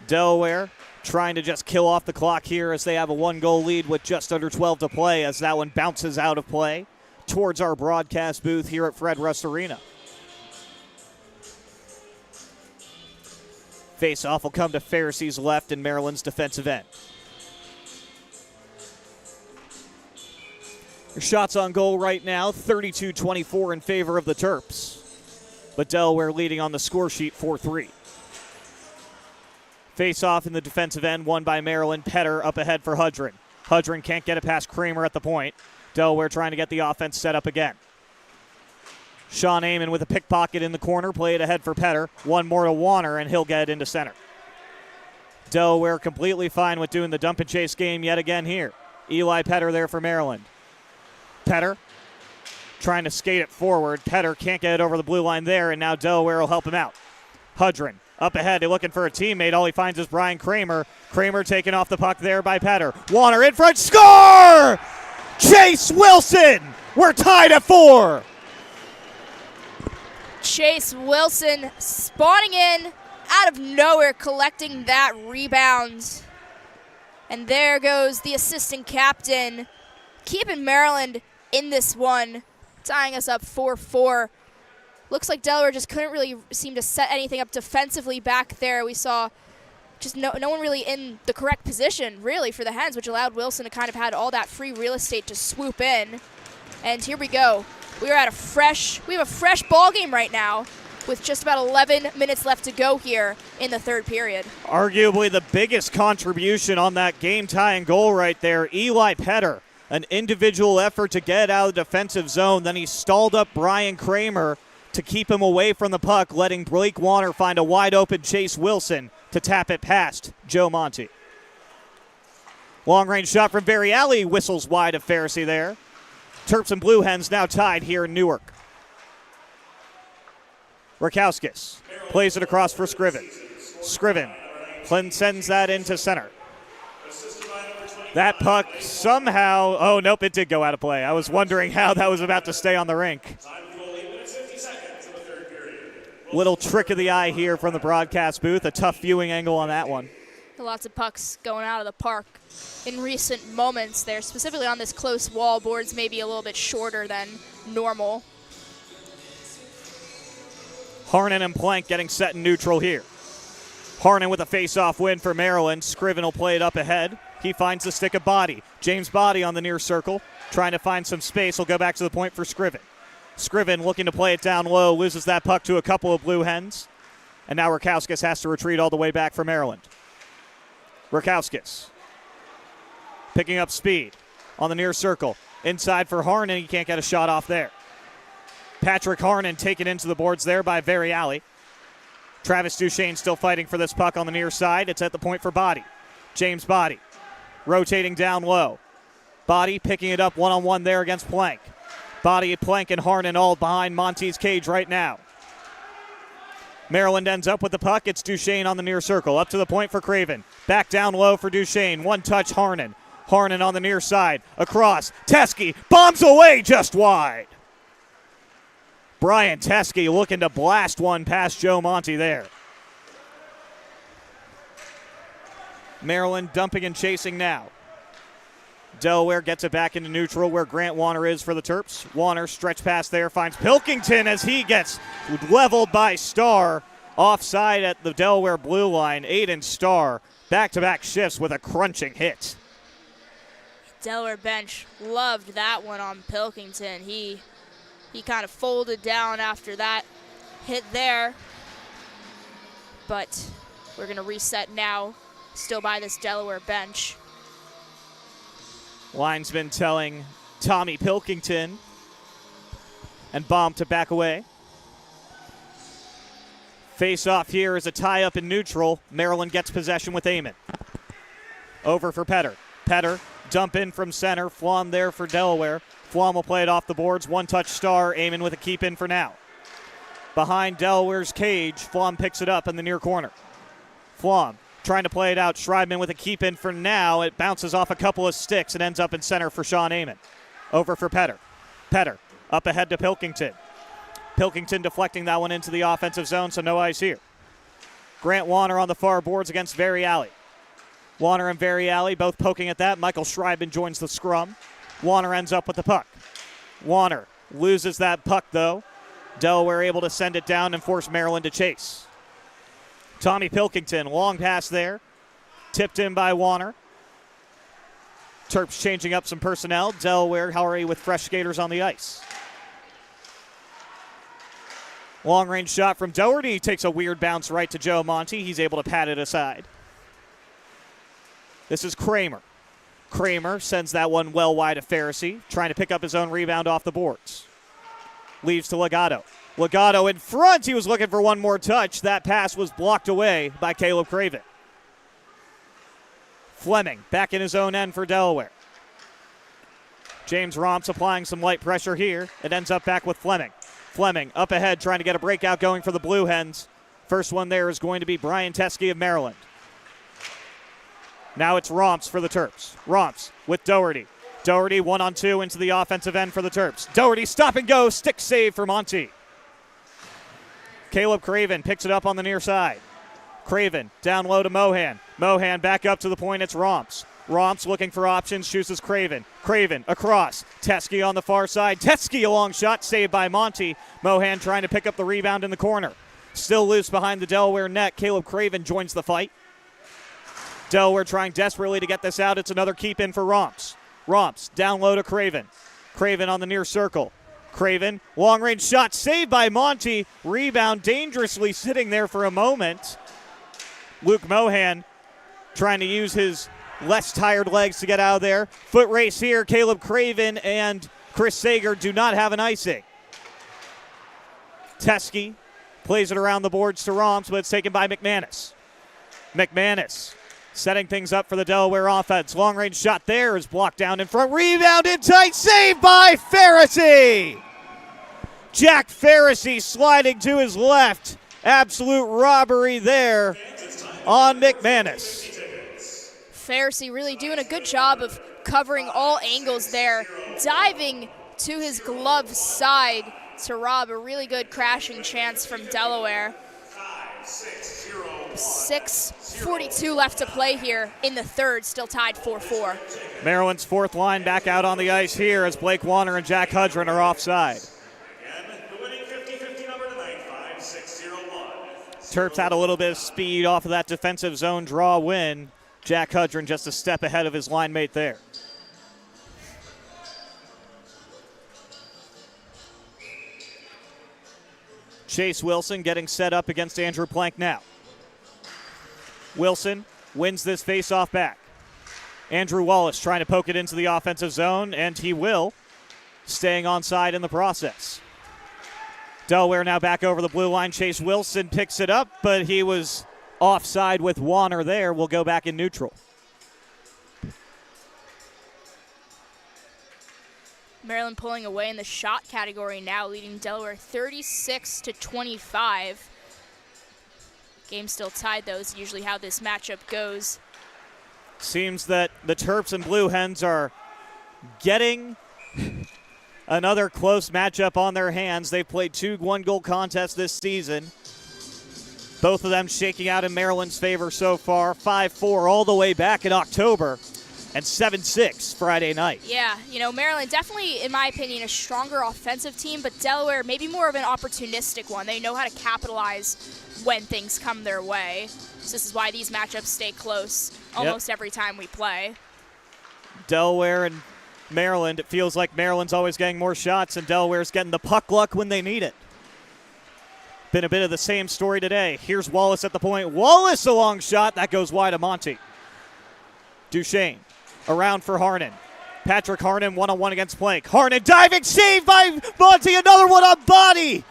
[SPEAKER 1] Delaware trying to just kill off the clock here as they have a 1-goal lead with just under 12 to play, as that one bounces out of play towards our broadcast booth here at Fred Russ Arena. Face-off will come to Pharisee's left in Maryland's defensive end. Their shots on goal right now, 32-24 in favor of the Terps. But Delaware leading on the score sheet 4-3. Face-off in the defensive end, won by Maryland. Petter up ahead for Hudrin. Hudrin can't get it past Kramer at the point. Delaware trying to get the offense set up again. Sean Amon with a pickpocket in the corner, played ahead for Petter. One more to Warner, and he'll get it into center. Delaware completely fine with doing the dump and chase game yet again here. Eli Petter there for Maryland. Petter trying to skate it forward. Petter can't get it over the blue line there, and now Delaware will help him out. Hudrin up ahead, looking for a teammate. All he finds is Brian Kramer. Kramer taken off the puck there by Petter. Warner in front, score! Chase Wilson! We're tied at 4.
[SPEAKER 2] Chase Wilson spawning in out of nowhere, collecting that rebound. And there goes the assistant captain, keeping Maryland in this one, tying us up 4-4. Looks like Delaware just couldn't really seem to set anything up defensively back there. We saw just no one really in the correct position, really, for the Hens, which allowed Wilson to kind of had all that free real estate to swoop in. And here we go. We have a fresh ball game right now with just about 11 minutes left to go here in the third period.
[SPEAKER 1] Arguably the biggest contribution on that game-tying goal right there, Eli Petter. An individual effort to get out of the defensive zone. Then he stalled up Brian Kramer to keep him away from the puck, letting Blake Warner find a wide-open Chase Wilson to tap it past Joe Monty. Long-range shot from Variali, whistles wide of Pharisee there. Terps and Blue Hens now tied here in Newark. Rakowskis plays it across for Scriven. Scriven sends that into center. That puck somehow, oh nope, it did go out of play. I was wondering how that was about to stay on the rink. Little trick of the eye here from the broadcast booth. A tough viewing angle on that one.
[SPEAKER 2] Lots of pucks going out of the park in recent moments there, specifically on this close wall. Boards maybe a little bit shorter than normal.
[SPEAKER 1] Harnan and Plank getting set in neutral here. Harnan with a face-off win for Maryland. Scriven will play it up ahead. He finds the stick of Body. James Body on the near circle, trying to find some space. He'll go back to the point for Scriven. Scriven looking to play it down low, loses that puck to a couple of Blue Hens. And now Rakowskis has to retreat all the way back for Maryland. Rakowskis picking up speed on the near circle. Inside for Harnan, he can't get a shot off there. Patrick Harnan taken into the boards there by Variali. Travis Duchesne still fighting for this puck on the near side. It's at the point for Body. James Body rotating down low. Body picking it up one-on-one there against Plank. Body, Plank, and Harnan all behind Monty's cage right now. Maryland ends up with the puck. It's Duchesne on the near circle. Up to the point for Craven. Back down low for Duchesne. One touch Harnan. Harnan on the near side. Across. Teskey bombs away just wide. Brian Teskey looking to blast one past Joe Monty there. Maryland dumping and chasing now. Delaware gets it back into neutral where Grant Warner is for the Terps. Warner stretch pass there, finds Pilkington as he gets leveled by Starr. Offside at the Delaware blue line. Aiden Starr back-to-back shifts with a crunching hit.
[SPEAKER 2] Delaware bench loved that one on Pilkington. He kind of folded down after that hit there. But we're going to reset now, still by this Delaware bench.
[SPEAKER 1] Linesman telling Tommy Pilkington and Baum to back away. Face off here is a tie-up in neutral. Maryland gets possession with Amon. Over for Petter. Petter Dump in from center. Flom there for Delaware. Flom will play it off the boards. One-touch star. Aiming with a keep in for now. Behind Delaware's cage, Flom picks it up in the near corner. Flom trying to play it out. Schreibman with a keep in for now. It bounces off a couple of sticks and ends up in center for Sean Amon. Over for Petter. Petter up ahead to Pilkington. Pilkington deflecting that one into the offensive zone, so no ice here. Grant Warner on the far boards against Variali. Warner and Variali both poking at that. Michael Schreiben joins the scrum. Warner ends up with the puck. Warner loses that puck, though. Delaware able to send it down and force Maryland to chase. Tommy Pilkington, long pass there. Tipped in by Warner. Terps changing up some personnel. Delaware already with fresh skaters on the ice. Long range shot from Doherty. Takes a weird bounce right to Joe Monty. He's able to pat it aside. This is Kramer. Kramer sends that one well wide of Pharisee, trying to pick up his own rebound off the boards. Leaves to Legato. Legato in front. He was looking for one more touch. That pass was blocked away by Caleb Craven. Fleming back in his own end for Delaware. James Romps applying some light pressure here. It ends up back with Fleming. Fleming up ahead trying to get a breakout going for the Blue Hens. First one there is going to be Brian Teskey of Maryland. Now it's Romps for the Terps. Romps with Doherty. Doherty 1-on-2 into the offensive end for the Terps. Doherty stop and go. Stick save for Monty. Caleb Craven picks it up on the near side. Craven down low to Mohan. Mohan back up to the point. It's Romps. Romps looking for options. Chooses Craven. Craven across. Teskey on the far side. Teskey a long shot saved by Monty. Mohan trying to pick up the rebound in the corner. Still loose behind the Delaware net. Caleb Craven joins the fight. Delaware trying desperately to get this out. It's another keep in for Romps. Romps down low to Craven. Craven on the near circle. Craven, long range shot saved by Monty. Rebound dangerously sitting there for a moment. Luke Mohan trying to use his less tired legs to get out of there. Foot race here. Caleb Craven and Chris Sager do not have an icing. Teskey plays it around the boards to Romps, but it's taken by McManus. McManus setting things up for the Delaware offense. Long range shot there is blocked down in front. Rebound in tight. Saved by Pharisee. Jack Pharisee sliding to his left. Absolute robbery there on McManus.
[SPEAKER 2] Pharisee really doing a good job of covering all angles there. Diving to his glove side to rob a really good crashing chance from Delaware. 6:42 left to play here in the third, still tied 4-4.
[SPEAKER 1] Maryland's fourth line back out on the ice here as Blake Warner and Jack Hudron are offside. Terps had a little bit of speed off of that defensive zone draw win. Jack Hudron just a step ahead of his line mate there. Chase Wilson getting set up against Andrew Plank now. Wilson wins this faceoff back. Andrew Wallace trying to poke it into the offensive zone, and he will, staying onside in the process. Delaware now back over the blue line. Chase Wilson picks it up, but he was offside with Warner there. Will go back in neutral.
[SPEAKER 2] Maryland pulling away in the shot category now, leading Delaware 36-25. Game still tied, though, is usually how this matchup goes.
[SPEAKER 1] Seems that the Terps and Blue Hens are getting another close matchup on their hands. They've played 2 one-goal contests this season. Both of them shaking out in Maryland's favor so far. 5-4 all the way back in October. And 7-6 Friday night.
[SPEAKER 2] Yeah, Maryland definitely, in my opinion, a stronger offensive team, but Delaware maybe more of an opportunistic one. They know how to capitalize when things come their way. So this is why these matchups stay close almost every time we play.
[SPEAKER 1] Delaware and Maryland, it feels like Maryland's always getting more shots and Delaware's getting the puck luck when they need it. Been a bit of the same story today. Here's Wallace at the point. Wallace, a long shot. That goes wide of Monty. Duchesne. Around for Harnan. Patrick Harnan one-on-one against Plank. Harnan diving, saved by Monty. Another one on Body.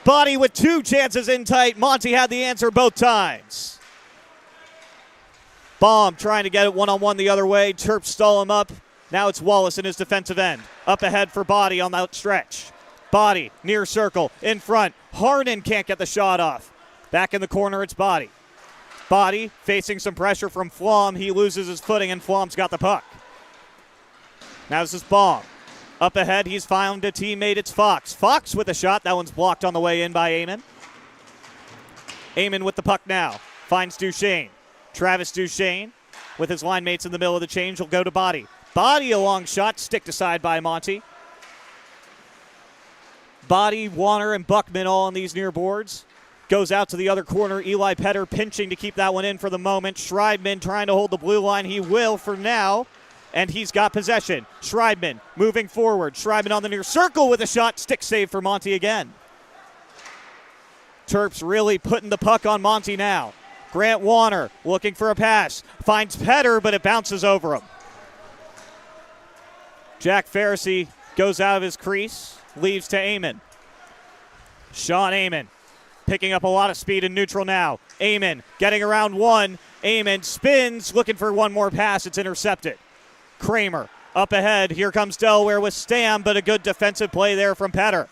[SPEAKER 1] Body with 2 chances in tight. Monty had the answer both times. Baum trying to get it one-on-one the other way. Terps stall him up. Now it's Wallace in his defensive end. Up ahead for Body on that stretch. Body, near circle, in front. Harnan can't get the shot off. Back in the corner, it's Body. Body facing some pressure from Flom. He loses his footing, and Flom's got the puck. Now this is Baum. Up ahead, he's found a teammate. It's Fox. Fox with a shot. That one's blocked on the way in by Amon. Amon with the puck now. Finds Duchesne. Travis Duchesne with his line mates in the middle of the change will go to Body. Body a long shot, sticked aside by Monty. Body, Warner, and Buckman all on these near boards. Goes out to the other corner. Eli Petter pinching to keep that one in for the moment. Schreibman trying to hold the blue line. He will for now. And he's got possession. Schreibman moving forward. Schreibman on the near circle with a shot. Stick save for Monty again. Terps really putting the puck on Monty now. Grant Warner looking for a pass. Finds Petter, but it bounces over him. Jack Pharisee goes out of his crease. Leaves to Amon. Sean Amon picking up a lot of speed in neutral now. Amon getting around one. Amon spins, looking for one more pass. It's intercepted. Kramer up ahead. Here comes Delaware with Stam, but a good defensive play there from Petter.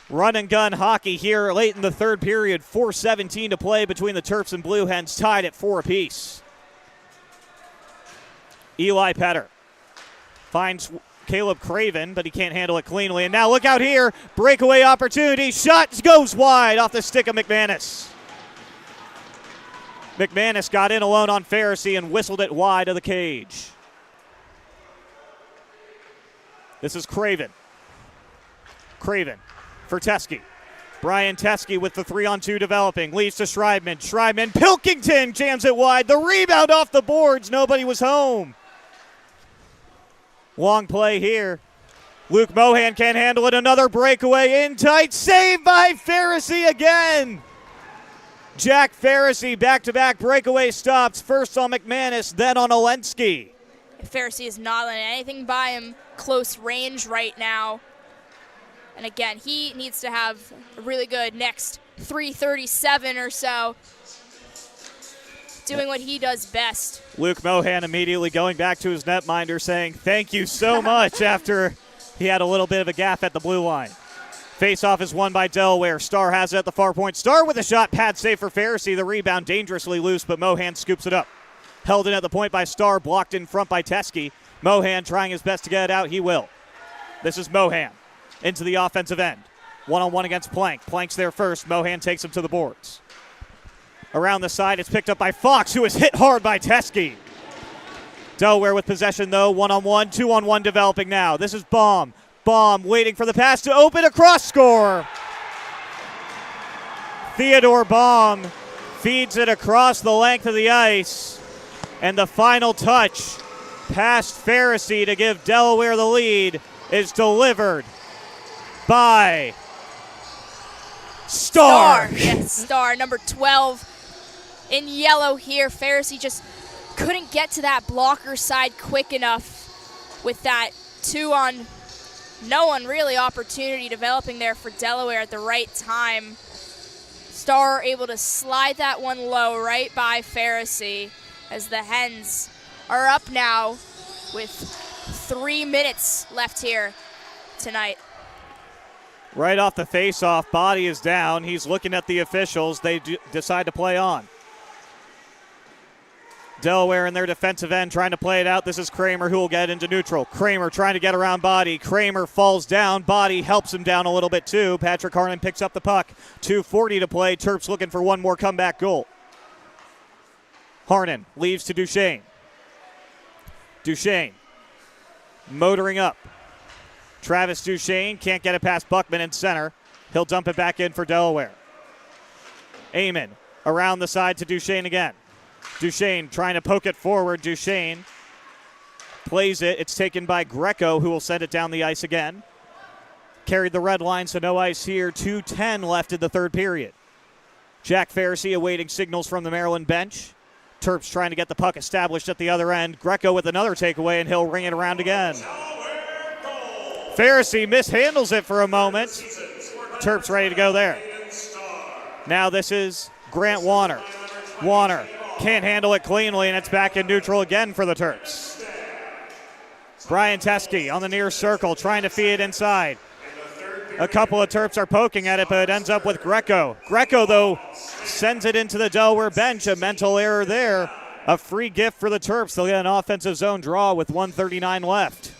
[SPEAKER 1] Run and gun hockey here late in the third period. 4:17 to play between the Terps and Blue Hens, tied at 4 apiece. Eli Petter finds Caleb Craven, but he can't handle it cleanly. And now look out here. Breakaway opportunity. Shot goes wide off the stick of McManus. McManus got in alone on Pharisee and whistled it wide of the cage. This is Craven. Craven for Teskey. Brian Teskey with the 3-on-2 developing. Leads to Schreibman. Schreibman. Pilkington jams it wide. The rebound off the boards. Nobody was home. Long play here. Luke Mohan can't handle it. Another breakaway in tight. Saved by Pharisee again. Jack Pharisee back-to-back breakaway stops. First on McManus, then on Olensky.
[SPEAKER 2] Pharisee is not letting anything by him close range right now. And again, he needs to have a really good next 3:37 or so, doing what he does best.
[SPEAKER 1] Luke Mohan immediately going back to his netminder saying thank you so much after he had a little bit of a gaffe at the blue line. Face-off is won by Delaware. Starr has it at the far point. Starr with a shot. Pad save for Pharisee. The rebound dangerously loose, but Mohan scoops it up. Held in at the point by Starr. Blocked in front by Teskey. Mohan trying his best to get it out. He will. This is Mohan into the offensive end. One-on-one against Plank. Plank's there first. Mohan takes him to the boards. Around the side, it's picked up by Fox, who is hit hard by Teskey. Delaware with possession, though. One-on-one. 2-on-1 developing now. This is Baum. Baum waiting for the pass to open, across score. Theodore Baum feeds it across the length of the ice. And the final touch past Pharisee to give Delaware the lead is delivered by Starr.
[SPEAKER 2] Yes, Starr, number 12 in yellow here. Pharisee just couldn't get to that blocker side quick enough with that 2-on no one really opportunity developing there for Delaware at the right time. Starr able to slide that one low right by Pharisee as the Hens are up now with 3 minutes left here tonight.
[SPEAKER 1] Right off the face-off, Body is down. He's looking at the officials. They decide to play on. Delaware in their defensive end trying to play it out. This is Kramer who will get into neutral. Kramer trying to get around Body. Kramer falls down. Body helps him down a little bit too. Patrick Harnan picks up the puck. 2:40 to play. Terps looking for one more comeback goal. Harnan leaves to Duchesne. Duchesne motoring up. Travis Duchesne can't get it past Buckman in center. He'll dump it back in for Delaware. Amon around the side to Duchesne again. Duchesne trying to poke it forward. Duchesne plays it. It's taken by Greco, who will send it down the ice again. Carried the red line, so no ice here. 2:10 left in the third period. Jack Pharisee awaiting signals from the Maryland bench. Terps trying to get the puck established at the other end. Greco with another takeaway, and he'll ring it around again. Pharisee mishandles it for a moment. Terps ready to go there. Now this is Grant Warner. Warner Can't handle it cleanly, and it's back in neutral again for the Terps. Brian Teske on the near circle, trying to feed it inside. A couple of Terps are poking at it, but it ends up with Greco. Greco, though, sends it into the Delaware bench. A mental error there. A free gift for the Terps. They'll get an offensive zone draw with 1:39 left.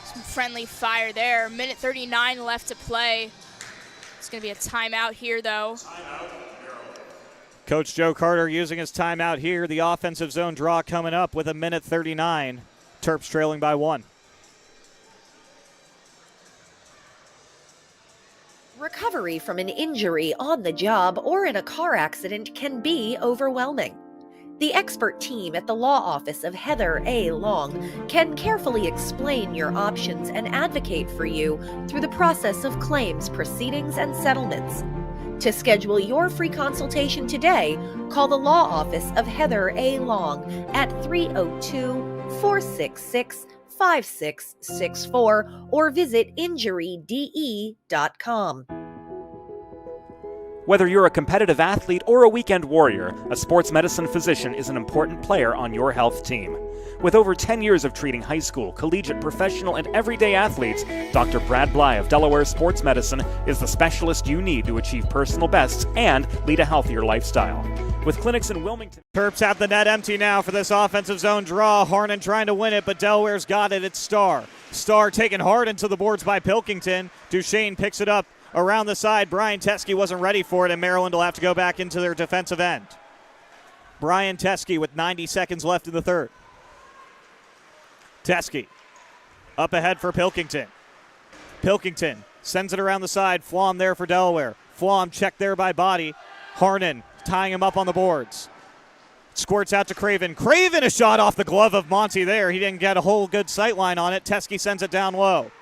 [SPEAKER 2] Some friendly fire there. Minute 39 left to play. It's going to be a timeout here, though.
[SPEAKER 1] Coach Joe Carter using his timeout here. The offensive zone draw coming up with a minute 39. Terps trailing by 1.
[SPEAKER 3] Recovery from an injury on the job or in a car accident can be overwhelming. The expert team at the law office of Heather A. Long can carefully explain your options and advocate for you through the process of claims, proceedings, and settlements. To schedule your free consultation today, call the law office of Heather A. Long at 302-466-5664 or visit injuryde.com.
[SPEAKER 4] Whether you're a competitive athlete or a weekend warrior, a sports medicine physician is an important player on your health team. With over 10 years of treating high school, collegiate, professional, and everyday athletes, Dr. Brad Bly of Delaware Sports Medicine is the specialist you need to achieve personal bests and lead a healthier lifestyle. With clinics in Wilmington.
[SPEAKER 1] Terps have the net empty now for this offensive zone draw. Harnan trying to win it, but Delaware's got it. It's Starr. Starr taken hard into the boards by Pilkington. Duchesne picks it up around the side. Brian Teske wasn't ready for it, and Maryland will have to go back into their defensive end. Brian Teske with 90 seconds left in the third. Teske up ahead for Pilkington. Pilkington sends it around the side. Flom there for Delaware. Flom checked there by Body. Harnan tying him up on the boards. Squirts out to Craven. Craven, a shot off the glove of Monty there. He didn't get a whole good sight line on it. Teske sends it down low.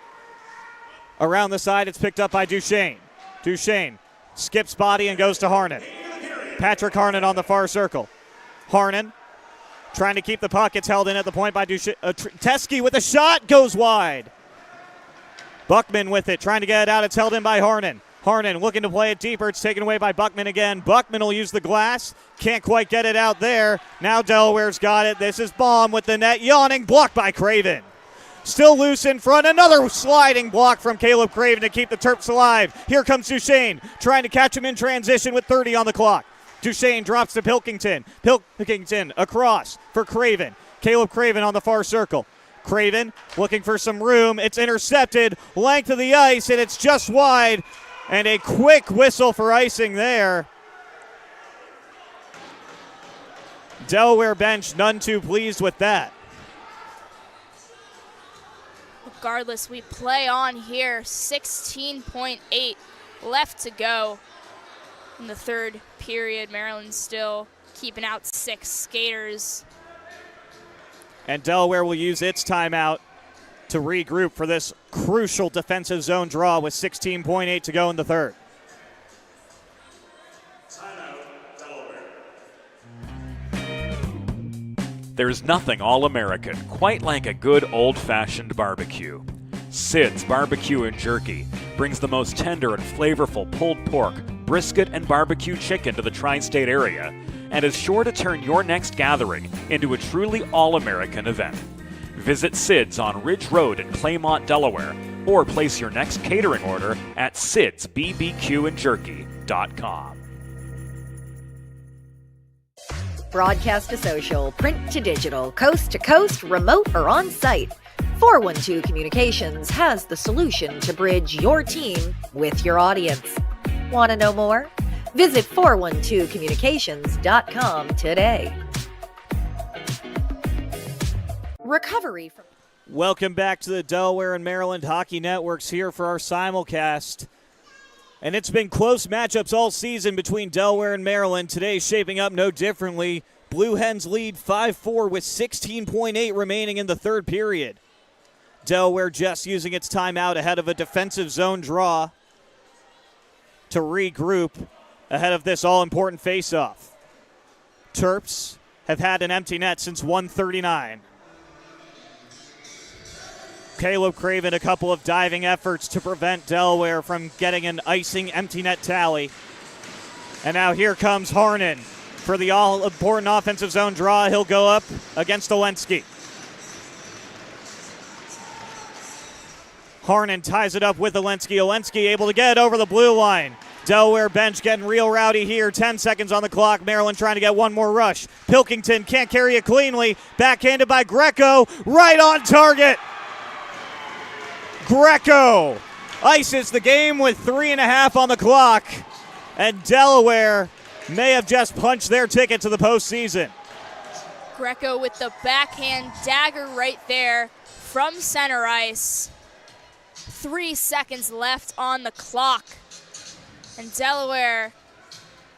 [SPEAKER 1] Around the side, it's picked up by Duchesne. Duchesne skips Body and goes to Harnan. Patrick Harnan on the far circle. Harnan trying to keep the puck. It's held in at the point by Teske with a shot, goes wide. Buckman with it, trying to get it out. It's held in by Harnan. Harnan looking to play it deeper. It's taken away by Buckman again. Buckman will use the glass. Can't quite get it out there. Now Delaware's got it. This is Baum with the net. Yawning, blocked by Craven. Still loose in front. Another sliding block from Caleb Craven to keep the Terps alive. Here comes Duchesne, trying to catch him in transition with 30 on the clock. Duchesne drops to Pilkington. Pilkington across for Craven. Caleb Craven on the far circle. Craven looking for some room. It's intercepted. Length of the ice, and it's just wide. And a quick whistle for icing there. Delaware bench none too pleased with that.
[SPEAKER 2] Regardless, we play on here. 16.8 left to go in the third period. Maryland still keeping out 6 skaters.
[SPEAKER 1] And Delaware will use its timeout to regroup for this crucial defensive zone draw with 16.8 to go in the third.
[SPEAKER 5] Timeout, Delaware.
[SPEAKER 4] There's nothing all-American quite like a good old-fashioned barbecue. Sid's Barbecue and Jerky brings the most tender and flavorful pulled pork, brisket, and barbecue chicken to the tri-state area and is sure to turn your next gathering into a truly all-American event. Visit Sid's on Ridge Road in Claymont, Delaware, or place your next catering order at sidsbbqandjerky.com.
[SPEAKER 3] Broadcast to social, print to digital, coast to coast, remote or on site. 412 Communications has the solution to bridge your team with your audience. Want to know more? Visit 412communications.com today. Recovery from
[SPEAKER 1] Welcome back to the Delaware and Maryland Hockey Networks here for our simulcast. And it's been close matchups all season between Delaware and Maryland. Today shaping up no differently. Blue Hens lead 5-4 with 16.8 remaining in the third period. Delaware just using its timeout ahead of a defensive zone draw to regroup ahead of this all-important face-off. Terps have had an empty net since 1:39. Caleb Craven, a couple of diving efforts to prevent Delaware from getting an icing empty net tally. And now here comes Harnan. for the all-important offensive zone draw. He'll go up against Olensky. Harnan ties it up with Olensky. Olensky able to get over the blue line. Delaware bench getting real rowdy here. 10 seconds on the clock. Maryland trying to get one more rush. Pilkington can't carry it cleanly. Backhanded by Greco. Right on target. Greco ices the game with 3.5 on the clock. And Delaware may have just punched their ticket to the postseason.
[SPEAKER 2] Greco with the backhand dagger right there from center ice. 3 seconds left on the clock. And Delaware,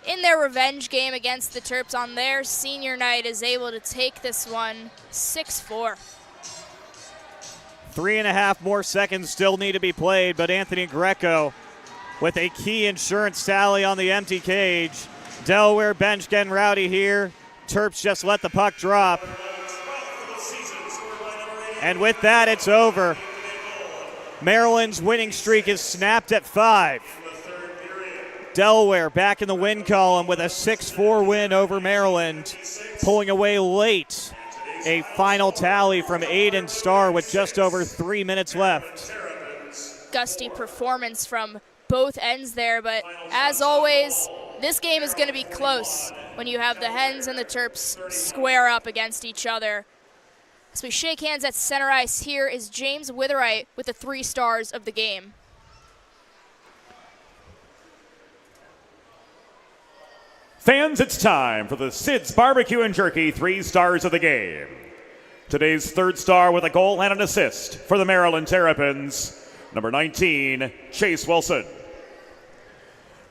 [SPEAKER 2] in their revenge game against the Terps on their senior night, is able to take this one 6-4.
[SPEAKER 1] 3.5 more seconds still need to be played, but Anthony Greco with a key insurance tally on the empty cage. Delaware bench getting rowdy here. Terps just let the puck drop. And with that, it's over. Maryland's winning streak is snapped at 5. Delaware back in the win column with a 6-4 win over Maryland, pulling away late. A final tally from Aiden Starr with just over 3 minutes left.
[SPEAKER 2] Gusty performance from both ends there, but as always, this game is going to be close when you have the Hens and the Terps square up against each other. As we shake hands at center ice, here is James Witherite with the 3 stars of the game.
[SPEAKER 6] Fans, it's time for the Sid's Barbecue and Jerky 3 stars of the game. Today's 3rd star with a goal and an assist for the Maryland Terrapins, number 19, Chase Wilson.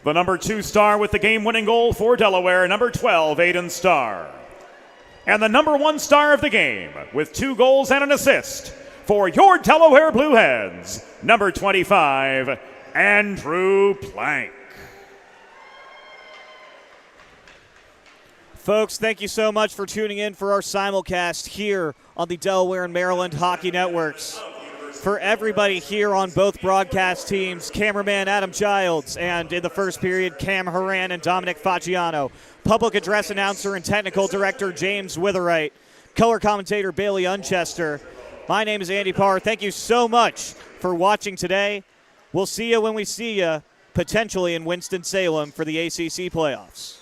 [SPEAKER 6] The number 2 star with the game-winning goal for Delaware, number 12, Aiden Starr. And the number 1 star of the game with 2 goals and an assist for your Delaware Blue Hens, number 25, Andrew Plank.
[SPEAKER 1] Folks, thank you so much for tuning in for our simulcast here on the Delaware and Maryland Hockey Networks. For everybody here on both broadcast teams, cameraman Adam Childs, and in the first period, Cam Horan and Dominic Facciano, public address announcer and technical director James Witherite, color commentator Bailey Unchester. My name is Andy Parr. Thank you so much for watching today. We'll see you when we see you, potentially in Winston-Salem for the ACC playoffs.